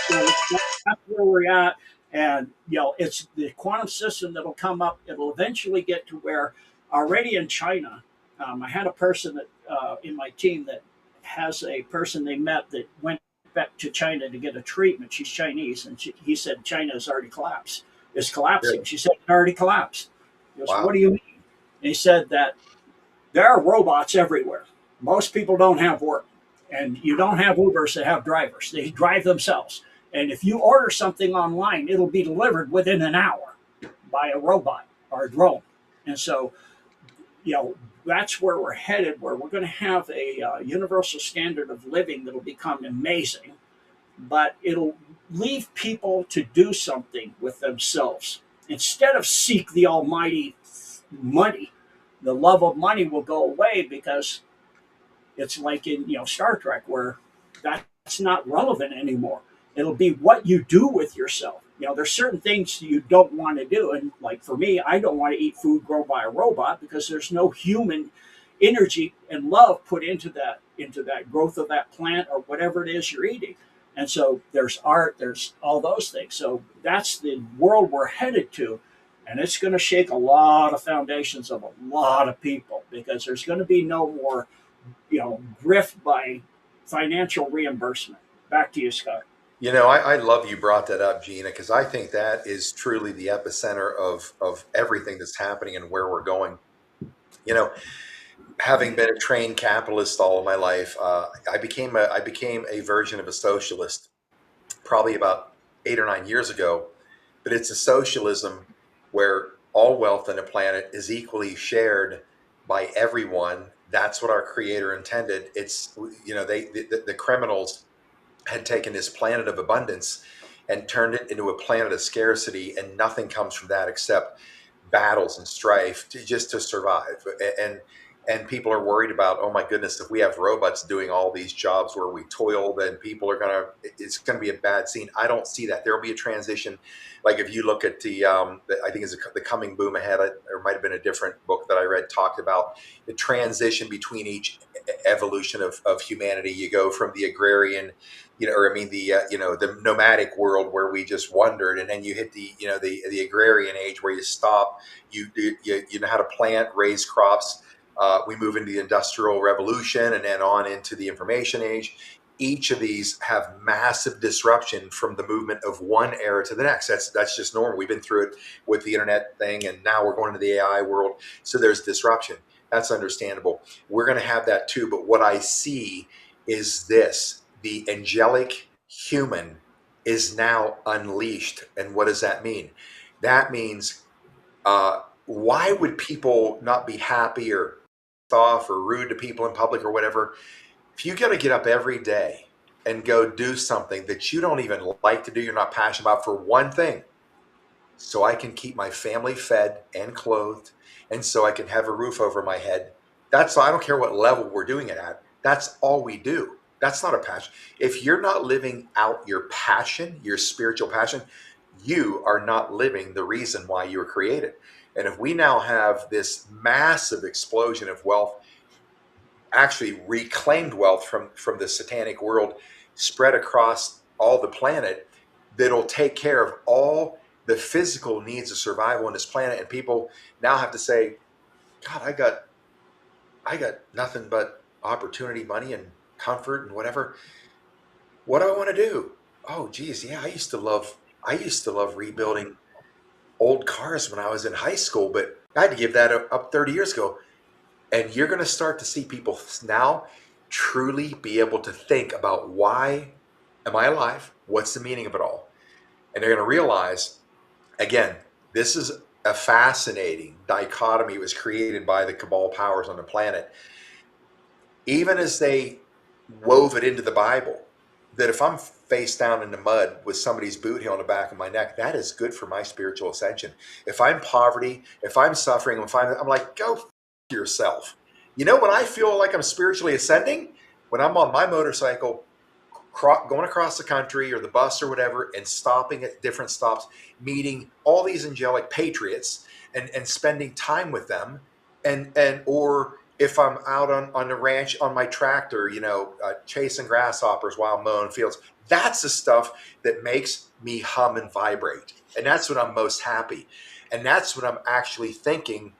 Speaker 3: That's where we're at. And, it's the quantum system that'll come up. It'll eventually get to where already in China, I had a person that in my team that has a person they met that went back to China to get a treatment. She's Chinese, and he said China has already collapsed. It's collapsing. Really? She said it already collapsed. He goes, wow. What do you mean? And he said that there are robots everywhere. Most people don't have work, And you don't have Ubers that have drivers; they drive themselves. And if you order something online, it'll be delivered within an hour by a robot or a drone. And so, you know, that's where we're headed, where we're going to have a universal standard of living that'll become amazing, but it'll leave people to do something with themselves. Instead of seek the almighty money, the love of money will go away because it's like in Star Trek, where that's not relevant anymore. It'll be what you do with yourself. There's certain things you don't want to do, and like for me, I don't want to eat food grown by a robot because there's no human energy and love put into that growth of that plant or whatever it is you're eating. And so there's art, there's all those things. So that's the world we're headed to, and it's going to shake a lot of foundations of a lot of people because there's going to be no more grift by financial reimbursement. Back to you, Scott.
Speaker 1: I love you brought that up, Gina, because I think that is truly the epicenter of everything that's happening and where we're going. You know, having been a trained capitalist all of my life, I became a version of a socialist probably about 8 or 9 years ago. But it's a socialism where all wealth on the planet is equally shared by everyone. That's what our creator intended. It's the criminals had taken this planet of abundance and turned it into a planet of scarcity, and nothing comes from that except battles and strife just to survive. And people are worried about, oh my goodness, if we have robots doing all these jobs where we toil, then people are it's gonna be a bad scene. I don't see that. There will be a transition. Like if you look at I think it's the coming boom ahead. There might have been a different book that I read talked about the transition between each evolution of humanity. You go from the agrarian, or I mean the nomadic world where we just wandered, and then you hit the agrarian age where you stop. You know how to plant, raise crops. We move into the industrial revolution and then on into the information age. Each of these have massive disruption from the movement of one era to the next. That's just normal. We've been through it with the internet thing, and now we're going into the AI world. So there's disruption. That's understandable. We're going to have that too. But what I see is this: the angelic human is now unleashed. And what does that mean? That means why would people not be happy or off or rude to people in public or whatever? If you got to get up every day and go do something that you don't even like to do, you're not passionate about, for one thing, so I can keep my family fed and clothed, and so I can have a roof over my head. I don't care what level we're doing it at. That's all we do. That's not a passion. If you're not living out your passion, your spiritual passion, you are not living the reason why you were created. And if we now have this massive explosion of wealth, actually reclaimed wealth from the satanic world, spread across all the planet, that'll take care of all the physical needs of survival on this planet, and people now have to say, God, I got nothing but opportunity, money, and comfort and whatever. What do I want to do? Oh geez, yeah, I used to love rebuilding old cars when I was in high school, but I had to give that up 30 years ago. And you're going to start to see people now truly be able to think about, why am I alive? What's the meaning of it all? And they're going to realize, again, this is a fascinating dichotomy. It was created by the cabal powers on the planet, even as they wove it into the Bible, that if I'm face down in the mud with somebody's boot heel on the back of my neck, that is good for my spiritual ascension. If I'm poverty, if I'm suffering, I'm like, go yourself. When I feel like I'm spiritually ascending, when I'm on my motorcycle going across the country or the bus or whatever, and stopping at different stops, meeting all these angelic patriots, and spending time with them, or if I'm out on the ranch on my tractor, chasing grasshoppers while mowing fields, that's the stuff that makes me hum and vibrate. And that's when I'm most happy. And that's when I'm actually thinking,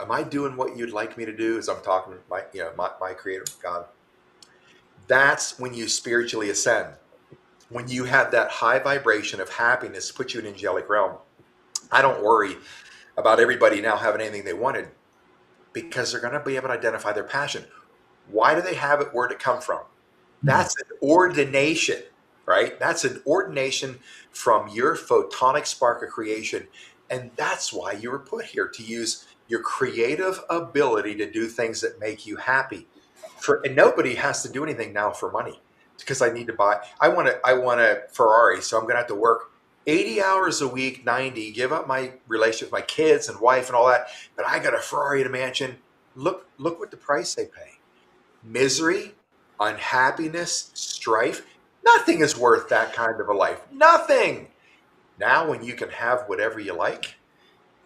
Speaker 1: am I doing what you'd like me to do? As I'm talking to my creator, God. That's when you spiritually ascend. When you have that high vibration of happiness, put you in angelic realm. I don't worry about everybody now having anything they wanted, because they're going to be able to identify their passion. Why do they have it? Where did it come from? That's an ordination, right? That's an ordination from your photonic spark of creation. And that's why you were put here, to use your creative ability to do things that make you happy. And nobody has to do anything now for money, because I need to buy. I want a Ferrari, so I'm going to have to work 80 hours a week, 90, give up my relationship with my kids and wife and all that. But I got a Ferrari and a mansion. Look what the price they pay. Misery, unhappiness, strife. Nothing is worth that kind of a life. Nothing. Now, when you can have whatever you like,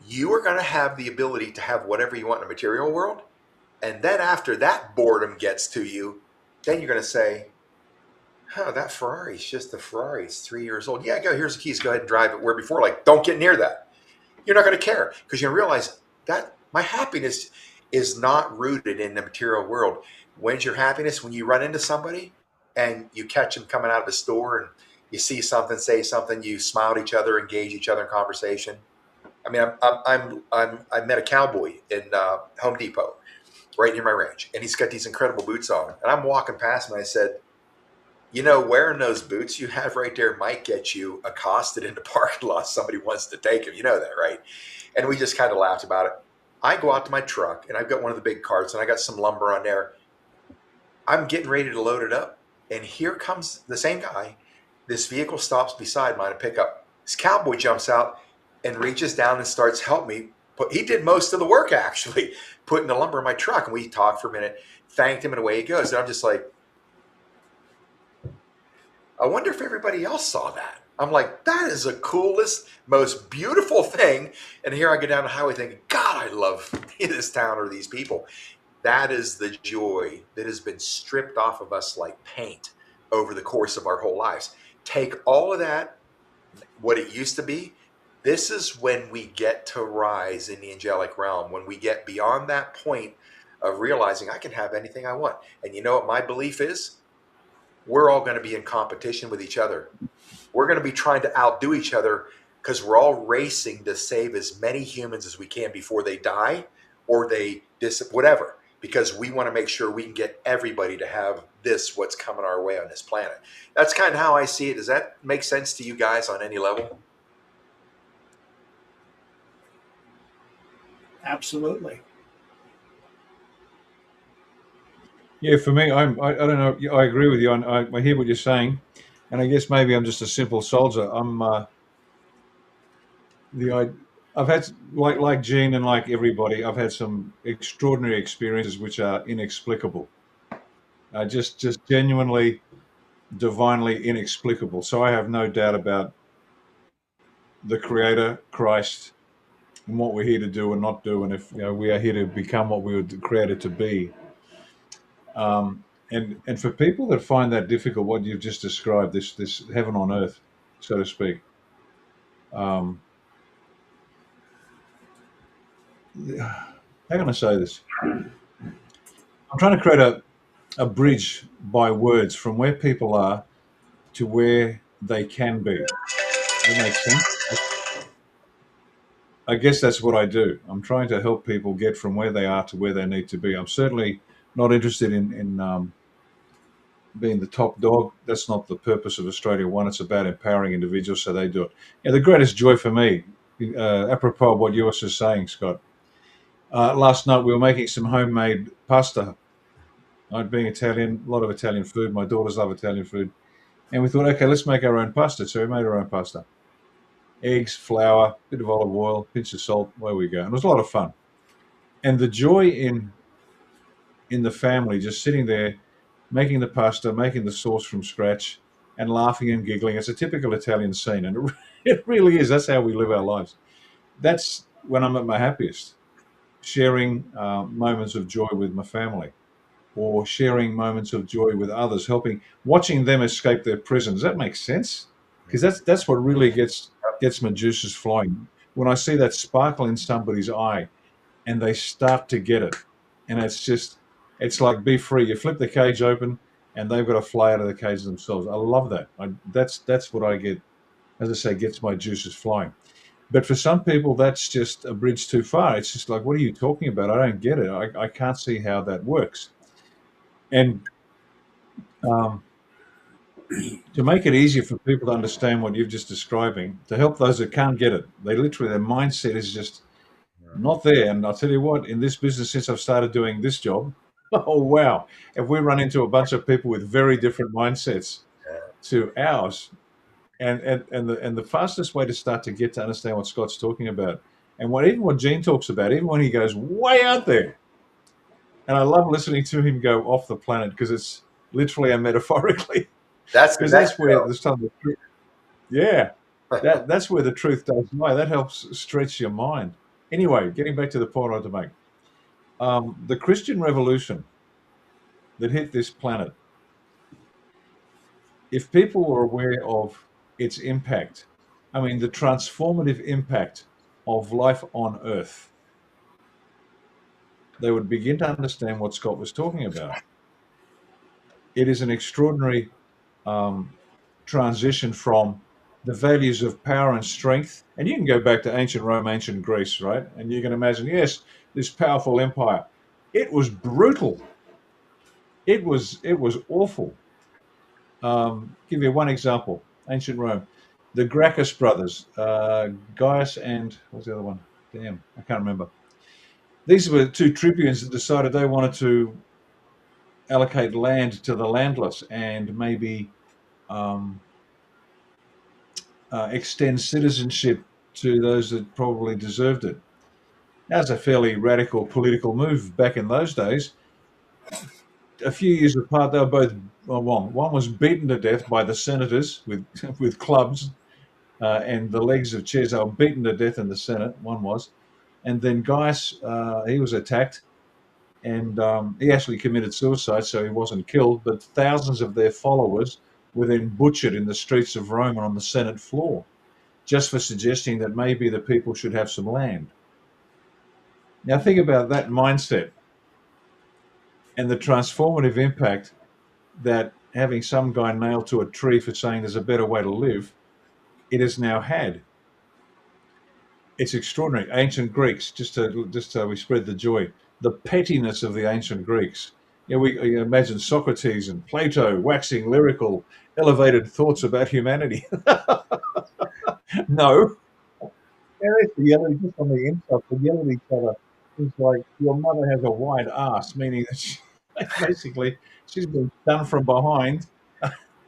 Speaker 1: you are going to have the ability to have whatever you want in the material world. And then after that boredom gets to you, then you're going to say, "Oh, that Ferrari's just a Ferrari. It's 3 years old. Yeah, go. Here's the keys. Go ahead and drive it." Where before, like, don't get near that. You're not going to care, because you realize that my happiness is not rooted in the material world. When's your happiness? When you run into somebody and you catch them coming out of the store and you see something, say something, you smile at each other, engage each other in conversation. I mean, I met a cowboy in Home Depot right near my ranch, and he's got these incredible boots on. And I'm walking past him, and I said, wearing those boots you have right there might get you accosted in the parking lot. Somebody wants to take him. You know that, right? And we just kind of laughed about it. I go out to my truck, and I've got one of the big carts, and I got some lumber on there. I'm getting ready to load it up, and here comes the same guy. This vehicle stops beside mine, a pickup. This cowboy jumps out and reaches down and starts helping me. He did most of the work, actually, putting the lumber in my truck. And we talked for a minute, thanked him, and away he goes. And I'm just like, I wonder if everybody else saw that. I'm like, that is the coolest, most beautiful thing. And here I go down the highway thinking, God, I love this town or these people. That is the joy that has been stripped off of us like paint over the course of our whole lives. Take all of that, what it used to be. This is when we get to rise in the angelic realm, when we get beyond that point of realizing I can have anything I want. And you know what my belief is? We're all going to be in competition with each other. We're going to be trying to outdo each other, because we're all racing to save as many humans as we can before they die or they whatever, because we want to make sure we can get everybody to have what's coming our way on this planet. That's kind of how I see it. Does that make sense to you guys on any level?
Speaker 3: Absolutely.
Speaker 2: Yeah, for me, I don't know. I agree with you. I hear what you're saying, and I guess maybe I'm just a simple soldier. I've had, like Gene and like everybody, I've had some extraordinary experiences which are inexplicable, just genuinely, divinely inexplicable. So I have no doubt about the Creator, Christ, and what we're here to do and not do, and if we are here to become what we were created to be. And for people that find that difficult, what you've just described, this heaven on earth, so to speak, um, how can I say this? I'm trying to create a bridge by words from where people are to where they can be. That makes sense. I guess that's what I do. I'm trying to help people get from where they are to where they need to be. I'm certainly not interested in being the top dog. That's not the purpose of Australia One. It's about empowering individuals so they do it. Yeah, the greatest joy for me, apropos of what you were just saying, Scott. Last night we were making some homemade pasta. Being Italian, a lot of Italian food. My daughters love Italian food. And we thought, okay, let's make our own pasta. So we made our own pasta. Eggs, flour, bit of olive oil, pinch of salt, away we go. And it was a lot of fun. And the joy in the family, just sitting there, making the pasta, making the sauce from scratch, and laughing and giggling. It's a typical Italian scene, and it really is. That's how we live our lives. That's when I'm at my happiest, sharing moments of joy with my family, or sharing moments of joy with others, watching them escape their prisons. That makes sense, because that's what really gets my juices flowing. When I see that sparkle in somebody's eye, and they start to get it, and it's like be free. You flip the cage open, and they've got to fly out of the cage themselves. I love that. That's what I get. As I say, gets my juices flowing. But for some people, that's just a bridge too far. It's just like, what are you talking about? I don't get it. I can't see how that works. And to make it easier for people to understand what you've just describing, to help those that can't get it. They literally, their mindset is just not there. And I'll tell you what, in this business, since I've started doing this job, oh wow, if we run into a bunch of people with very different mindsets to ours, and the fastest way to start to get to understand what Scott's talking about, and what Gene talks about, even when he goes way out there, and I love listening to him go off the planet because it's literally and metaphorically,
Speaker 1: That's New
Speaker 2: because that's where
Speaker 1: Mexico.
Speaker 2: this time the truth, yeah, that's where the truth does lie. That helps stretch your mind. Anyway, getting back to the point I want to make, the Christian Revolution that hit this planet, if people were aware of its impact, I mean, the transformative impact of life on Earth, they would begin to understand what Scott was talking about. It is an extraordinary transition from the values of power and strength. And you can go back to ancient Rome, ancient Greece, right? And you can imagine, yes, this powerful empire. It was brutal. It was awful. Give you one example. Ancient Rome, the Gracchus brothers, Gaius and what's the other one? Damn, I can't remember. These were two tribunes that decided they wanted to allocate land to the landless and maybe um, extend citizenship to those that probably deserved it. That was a fairly radical political move back in those days. A few years apart, they were both, well, one was beaten to death by the senators with with clubs and the legs of chairs. They were beaten to death in the Senate. One was, and then Gaius, he was attacked, and he actually committed suicide, so he wasn't killed. But thousands of their followers were then butchered in the streets of Rome and on the Senate floor, just for suggesting that maybe the people should have some land. Now think about that mindset and the transformative impact that having some guy nailed to a tree for saying there's a better way to live, it has now had. It's extraordinary. Ancient Greeks, just to we spread the joy, the pettiness of the ancient Greeks. You imagine Socrates and Plato waxing lyrical, elevated thoughts about humanity. No, they're yelling just on the insult. They yell at each other. It's like your mother has a wide ass, meaning that basically she's been done from behind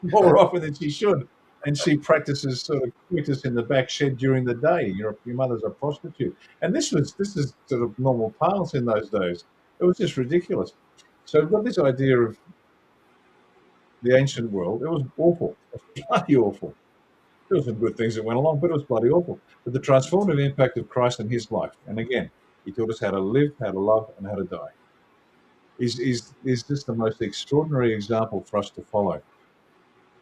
Speaker 2: more often than she should. And she practices sort of coitus in the back shed during the day. Your mother's a prostitute. And this is sort of normal parlance in those days. It was just ridiculous. So we've got this idea of the ancient world. It was awful. It was bloody awful. There were some good things that went along, but it was bloody awful. But the transformative impact of Christ in his life, and again, he taught us how to live, how to love, and how to die, is just the most extraordinary example for us to follow.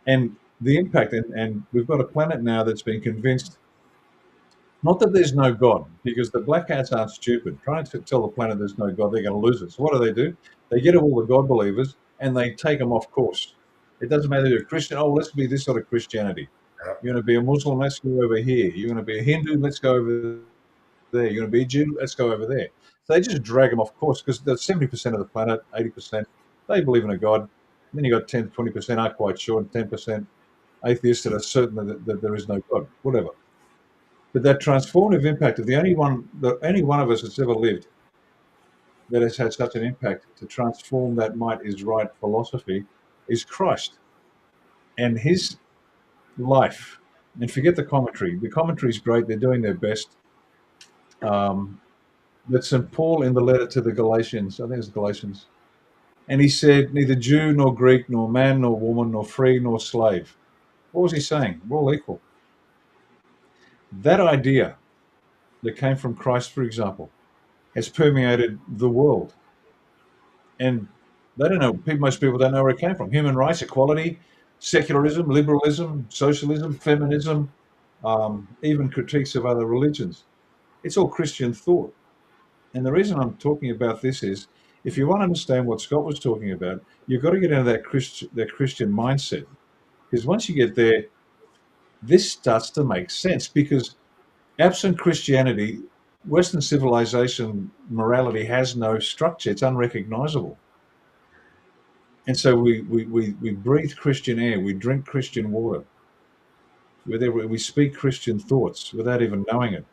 Speaker 2: And the impact, and we've got a planet now that's been convinced, not that there's no God, because the black hats aren't stupid. Trying to tell the planet there's no God, they're going to lose it. So what do? They get all the God believers and they take them off course. It doesn't matter if you're a Christian. Oh, let's be this sort of Christianity. You're going to be a Muslim, let's go over here. You're going to be a Hindu, let's go over there. You're going to be a Jew, let's go over there. So they just drag them off course because the 70% of the planet, 80%, they believe in a God. And then you got 10 to 20% aren't quite sure, and 10% atheists that are certain that there is no God, whatever. But that transformative impact of the only one of us that's ever lived that has had such an impact to transform that might is right philosophy is Christ and his life. And forget the commentary. The commentary is great. They're doing their best. But St. Paul in the letter to the Galatians, I think it's Galatians, and he said, neither Jew nor Greek, nor man nor woman, nor free nor slave. What was he saying? We're all equal. That idea that came from Christ, for example, has permeated the world. And they don't know, most people don't know where it came from. Human rights, equality, secularism, liberalism, socialism, feminism, even critiques of other religions. It's all Christian thought. And the reason I'm talking about this is, if you want to understand what Scott was talking about, you've got to get into that Christian mindset. Because once you get there, this starts to make sense. Because absent Christianity, Western civilization morality has no structure. It's unrecognizable. And so we breathe Christian air, we drink Christian water, we speak Christian thoughts without even knowing it.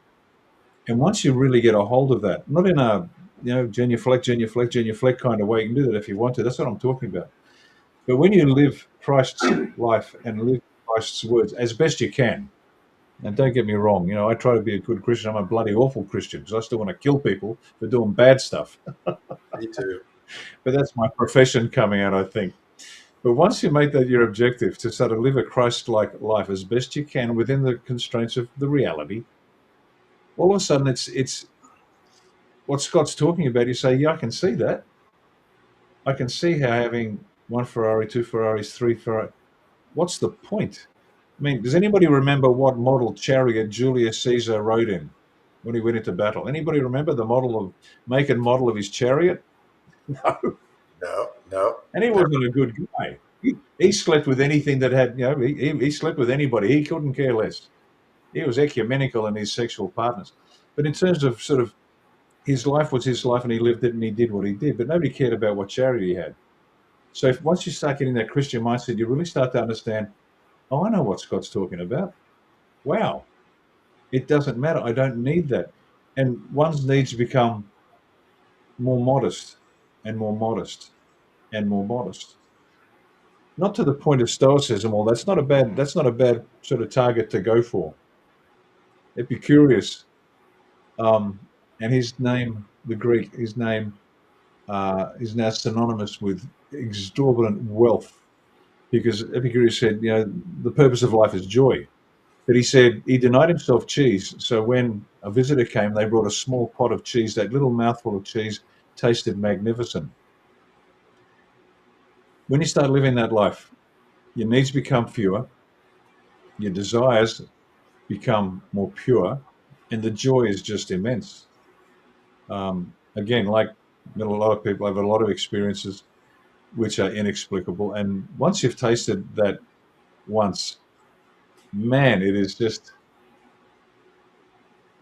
Speaker 2: And once you really get a hold of that, not in a genuflect kind of way, you can do that if you want to. That's what I'm talking about. But when you live Christ's life and live Christ's words as best you can, and don't get me wrong, I try to be a good Christian. I'm a bloody awful Christian because I still want to kill people for doing bad stuff.
Speaker 1: Me too.
Speaker 2: But that's my profession coming out, I think. But once you make that your objective to sort of live a Christ-like life as best you can within the constraints of the reality, all of a sudden it's what Scott's talking about. You say, yeah, I can see that. I can see how having one Ferrari, two Ferraris, three Ferrari. What's the point? I mean, does anybody remember what model chariot Julius Caesar rode in when he went into battle? Anybody remember the make and model of his chariot? No.
Speaker 1: No, no,
Speaker 2: And he
Speaker 1: never.
Speaker 2: wasn't a good guy. He slept with anything that had, he slept with anybody. He couldn't care less. He was ecumenical in his sexual partners. But in terms of sort of his life was his life and he lived it and he did what he did, but nobody cared about what charity he had. So once you start getting that Christian mindset, you really start to understand, oh, I know what Scott's talking about. Wow. It doesn't matter. I don't need that. And one's needs become more modest and more modest and more modest. Not to the point of stoicism, or that's not a bad sort of target to go for. Epicurus, and his name, the Greek, his name is now synonymous with exorbitant wealth, because Epicurus said, the purpose of life is joy. But he said he denied himself cheese. So when a visitor came, they brought a small pot of cheese. That little mouthful of cheese tasted magnificent. When you start living that life, your needs become fewer, your desires become more pure, and the joy is just immense. Again, like a lot of people have a lot of experiences which are inexplicable. And once you've tasted that once, man, it is just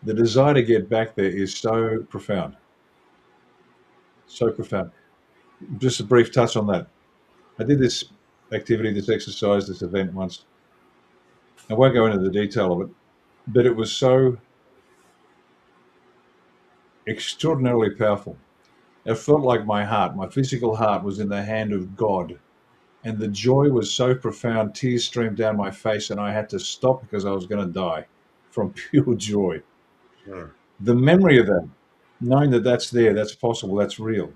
Speaker 2: the desire to get back there is so profound. So profound. Just a brief touch on that. I did this activity, this exercise, this event once. I won't go into the detail of it, but it was so extraordinarily powerful. It felt like my physical heart was in the hand of God. And the joy was so profound, tears streamed down my face, and I had to stop because I was going to die from pure joy.
Speaker 1: Hmm.
Speaker 2: The memory of that, knowing that that's there, that's possible, that's real.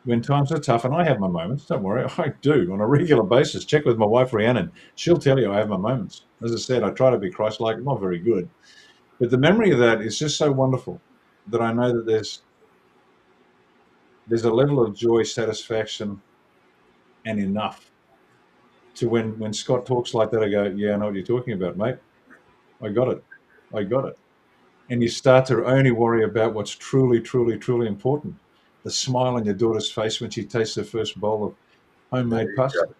Speaker 2: When times are tough, and I have my moments, don't worry, I do on a regular basis. Check with my wife, Rhiannon. She'll tell you I have my moments. As I said, I try to be Christ-like, not very good. But the memory of that is just so wonderful that I know that there's a level of joy, satisfaction, and enough to when Scott talks like that, I go, yeah, I know what you're talking about, mate. I got it. I got it. And you start to only worry about what's truly, truly, truly important. The smile on your daughter's face when she tastes her first bowl of
Speaker 1: There
Speaker 2: homemade
Speaker 1: you
Speaker 2: pasta.
Speaker 1: go.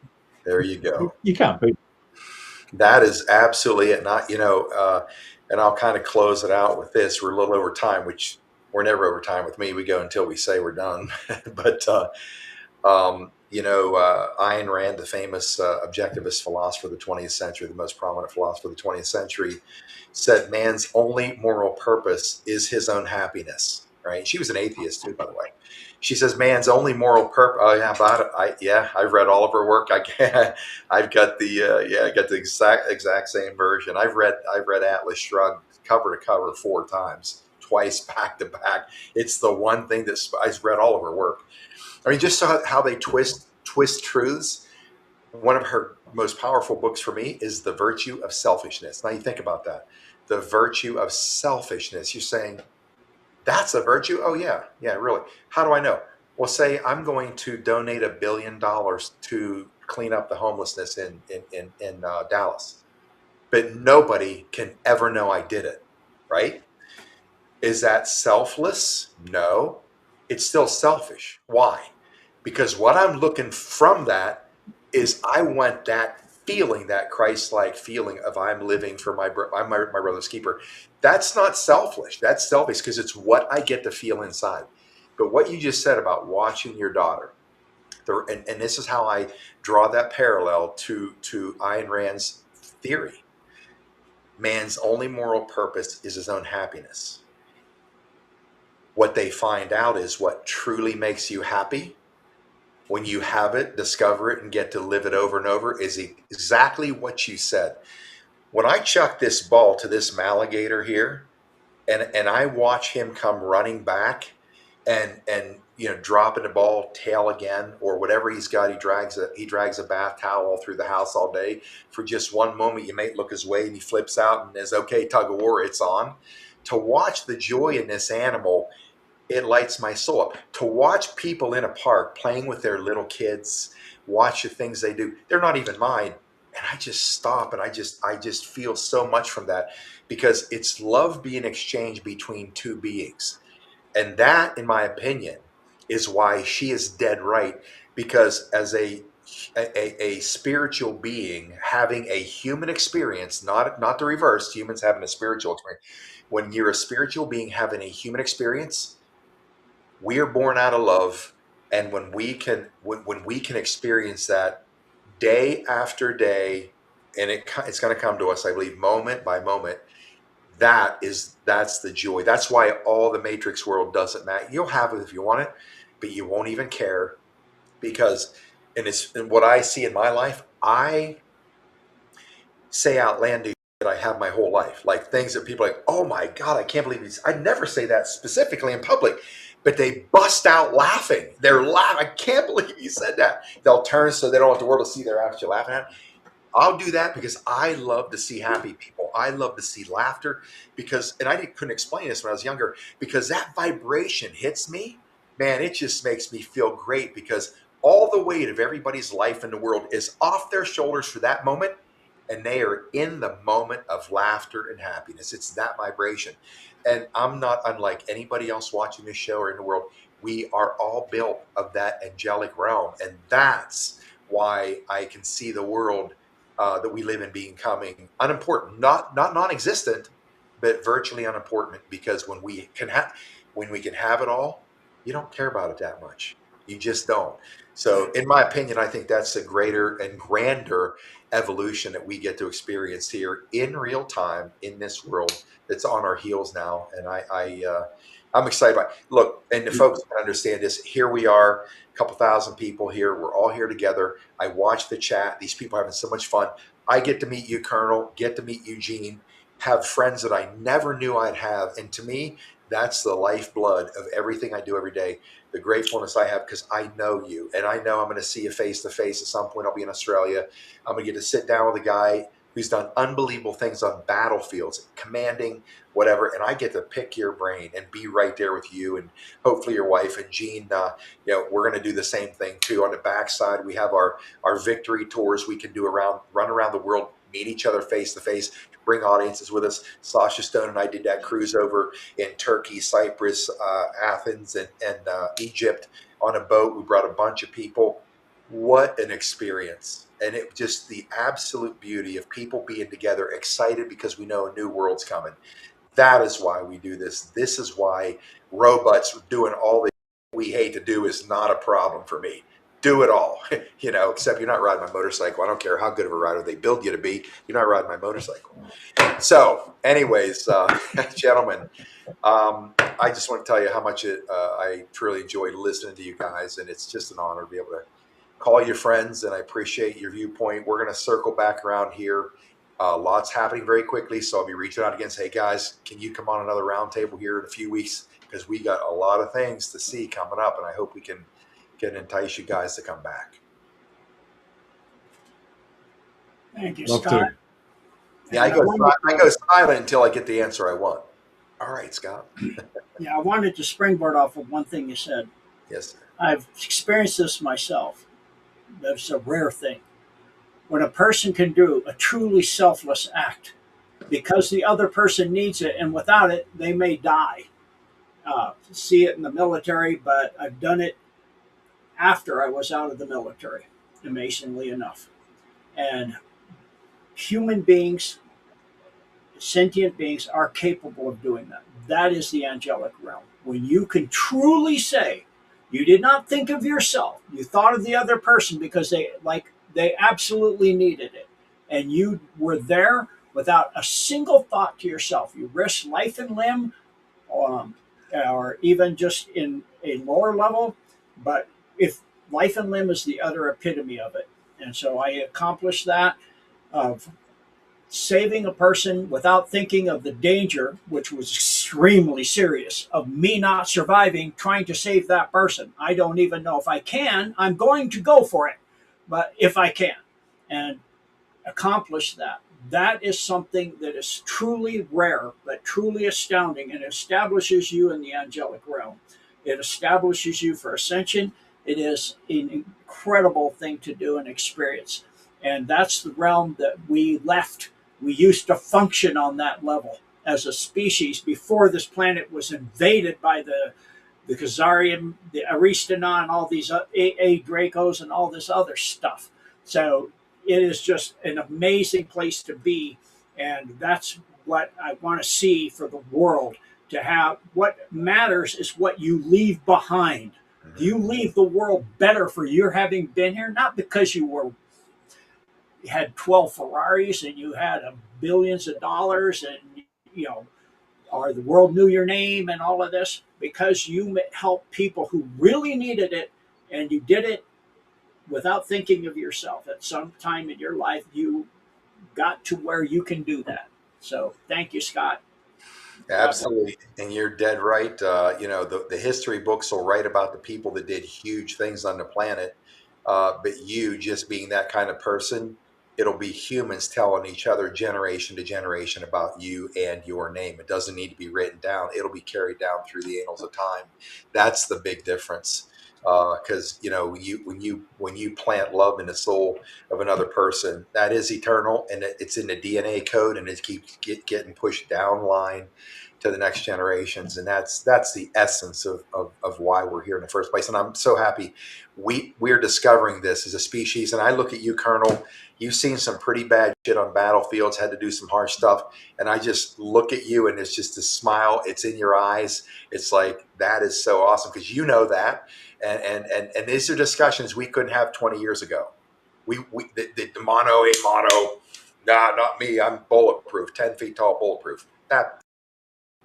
Speaker 1: There you go.
Speaker 2: You can't beat it.
Speaker 1: That is absolutely it. Not, and I'll kind of close it out with this. We're a little over time, which we're never over time with me. We go until we say we're done. But Ayn Rand, the famous objectivist philosopher of the 20th century, the most prominent philosopher of the 20th century, said man's only moral purpose is his own happiness. Right? She was an atheist too, by the way. She says man's only moral purpose. Oh yeah, about it. I've read all of her work. I've got I got the exact same version. I've read Atlas Shrugged cover to cover 4 times, twice back to back. It's the one thing that I've read all of her work. I mean, just how they twist truths. One of her most powerful books for me is The Virtue of Selfishness. Now you think about that. The virtue of selfishness. You're saying that's a virtue? Oh yeah, really. How do I know? Well, say I'm going to donate $1 billion to clean up the homelessness in Dallas, but nobody can ever know I did it, right? Is that selfless? No, it's still selfish. Why? Because what I'm looking from that is I want that feeling, that Christ-like feeling of I'm living for I'm my brother's keeper. That's not selfish. That's selfish because it's what I get to feel inside. But what you just said about watching your daughter And this is how I draw that parallel to Ayn Rand's theory. Man's only moral purpose is his own happiness. What they find out is what truly makes you happy when you have it, discover it, and get to live it over and over is exactly what you said. When I chuck this ball to this alligator here, and I watch him come running back and dropping the ball tail again or whatever he's got, he drags a bath towel all through the house all day. For just one moment you may look his way and he flips out and says, okay, tug of war, it's on. To watch the joy in this animal, it lights my soul up. To watch people in a park playing with their little kids, watch the things they do, they're not even mine, and I just stop and I just feel so much from that, because it's love being exchanged between two beings. And that, in my opinion, is why she is dead right, because as a spiritual being having a human experience, not the reverse, humans having a spiritual experience. When you're a spiritual being having a human experience, we are born out of love, and when we can experience that day after day, and it's going to come to us, I believe, moment by moment. That's the joy. That's why all the Matrix world doesn't matter. You'll have it if you want it, but you won't even care, because and what I see in my life, I say outlandish that I have my whole life, like things that people are like, oh my God, I can't believe these. I never say that specifically in public, but they bust out laughing. They're laughing. I can't believe you said that. They'll turn so they don't want the world to see they're actually laughing at. I'll do that because I love to see happy people. I love to see laughter, and I couldn't explain this when I was younger, because that vibration hits me, man, it just makes me feel great, because all the weight of everybody's life in the world is off their shoulders for that moment, and they are in the moment of laughter and happiness. It's that vibration. And I'm not unlike anybody else watching this show or in the world. We are all built of that angelic realm. And that's why I can see the world that we live in becoming unimportant, not non-existent, but virtually unimportant. Because when we can have it all, you don't care about it that much. You just don't. So, in my opinion, I think that's a greater and grander evolution that we get to experience here in real time in this world that's on our heels now. And I'm excited about it. Look, and the folks can understand this. Here we are, a couple thousand people here. We're all here together. I watch the chat. These people are having so much fun. I get to meet you, Colonel, get to meet Eugene, have friends that I never knew I'd have. And to me, that's the lifeblood of everything I do every day. The gratefulness I have, because I know you, and I know I'm going to see you face to face at some point. I'll be in Australia. I'm going to get to sit down with a guy who's done unbelievable things on battlefields, commanding, whatever, and I get to pick your brain and be right there with you, and hopefully your wife and Jean. We're going to do the same thing too. On the backside, we have our victory tours we can do run around the world, meet each other face to face, bring audiences with us. Sasha Stone and I did that cruise over in Turkey, Cyprus, Athens, and Egypt on a boat. We brought a bunch of people. What an experience. And it just the absolute beauty of people being together, excited because we know a new world's coming. That is why we do this. This is why robots doing all the we hate to do is not a problem for me. Do it all, except you're not riding my motorcycle. I don't care how good of a rider they build you to be. You're not riding my motorcycle. So, anyways, gentlemen, I just want to tell you how much I truly enjoyed listening to you guys, and it's just an honor to be able to call your friends, and I appreciate your viewpoint. We're going to circle back around here. Lots happening very quickly, so I'll be reaching out again. Say, hey guys, can you come on another roundtable here in a few weeks? Because we got a lot of things to see coming up, and I hope we can entice you guys to come back.
Speaker 3: Thank you,
Speaker 2: Love
Speaker 3: Scott.
Speaker 2: to.
Speaker 1: Yeah, I go silent until I get the answer I want. All right, Scott.
Speaker 3: Yeah, I wanted to springboard off of one thing you said.
Speaker 1: Yes, sir.
Speaker 3: I've experienced this myself. That's a rare thing. When a person can do a truly selfless act because the other person needs it, and without it, they may die. See it in the military, but I've done it after I was out of the military, amazingly enough. And human beings, sentient beings, are capable of doing that. That is the angelic realm. When you can truly say You did not think of yourself. You thought of the other person because they absolutely needed it. And you were there without a single thought to yourself. You risked life and limb, um, or even just in a lower level. But if life and limb is the utter epitome of it. And so I accomplished that of saving a person without thinking of the danger, which was extremely serious, of me not surviving trying to save that person. I don't even know if I can. I'm going to go for it, but if I can, and accomplish that. That is something that is truly rare, but truly astounding, and establishes you in the angelic realm. It establishes you for ascension. It is an incredible thing to do and experience. And that's the realm that we left. We used to function on that level as a species before this planet was invaded by the Khazarian, the Aristana, and all these A Dracos and all this other stuff. So it is just an amazing place to be, and that's what I want to see for the world. To have what matters is what you leave behind. Do you leave the world better for your having been here? Not because you had 12 Ferraris and you had billions of dollars, and you know, or the world knew your name and all of this, because you helped people who really needed it, and you did it without thinking of yourself. At some time in your life, you got to where you can do that. So thank you, Scott. God bless.
Speaker 1: Absolutely. And you're dead right. The history books will write about the people that did huge things on the planet. But you just being that kind of person, it'll be humans telling each other generation to generation about you and your name. It doesn't need to be written down. It'll be carried down through the annals of time. That's the big difference. Because when you plant love in the soul of another person, that is eternal, and it's in the DNA code, and it keeps getting pushed down line to the next generations, and that's the essence of why we're here in the first place. And I'm so happy we're discovering this as a species. And I look at you, Colonel. You've seen some pretty bad shit on battlefields, had to do some harsh stuff, and I just look at you, and it's just a smile. It's in your eyes. It's like, that is so awesome, because you know that, and these are discussions we couldn't have 20 years ago. The mono a mono. Nah, not me. I'm bulletproof, 10 feet tall, bulletproof. That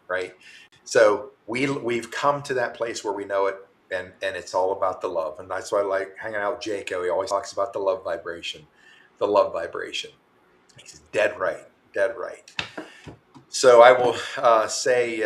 Speaker 1: right. So we've come to that place where we know it, and it's all about the love, and that's why I like hanging out with Jaco. He always talks about the love vibration, the love vibration. He's dead right, dead right. So I will say,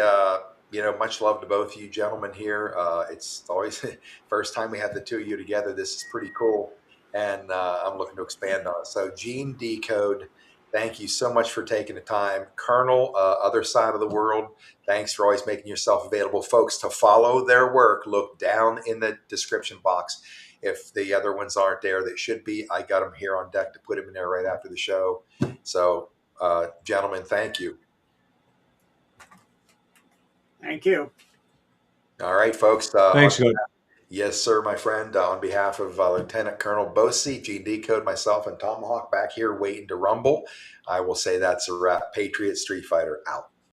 Speaker 1: much love to both of you gentlemen here. It's always first time we have the two of you together. This is pretty cool, and I'm looking to expand on it. So Gene Decode, thank you so much for taking the time. Colonel, other side of the world, thanks for always making yourself available. Folks, to follow their work, look down in the description box. If the other ones aren't there, they should be. I got them here on deck to put them in there right after the show. So, gentlemen, thank you.
Speaker 3: Thank you.
Speaker 1: All right, folks.
Speaker 2: Thanks, Scott.
Speaker 1: Yes, sir, my friend. On behalf of Lieutenant Colonel Bosey, Gene Decode, myself, and Tomahawk back here waiting to rumble, I will say that's a wrap. Patriot Street Fighter out.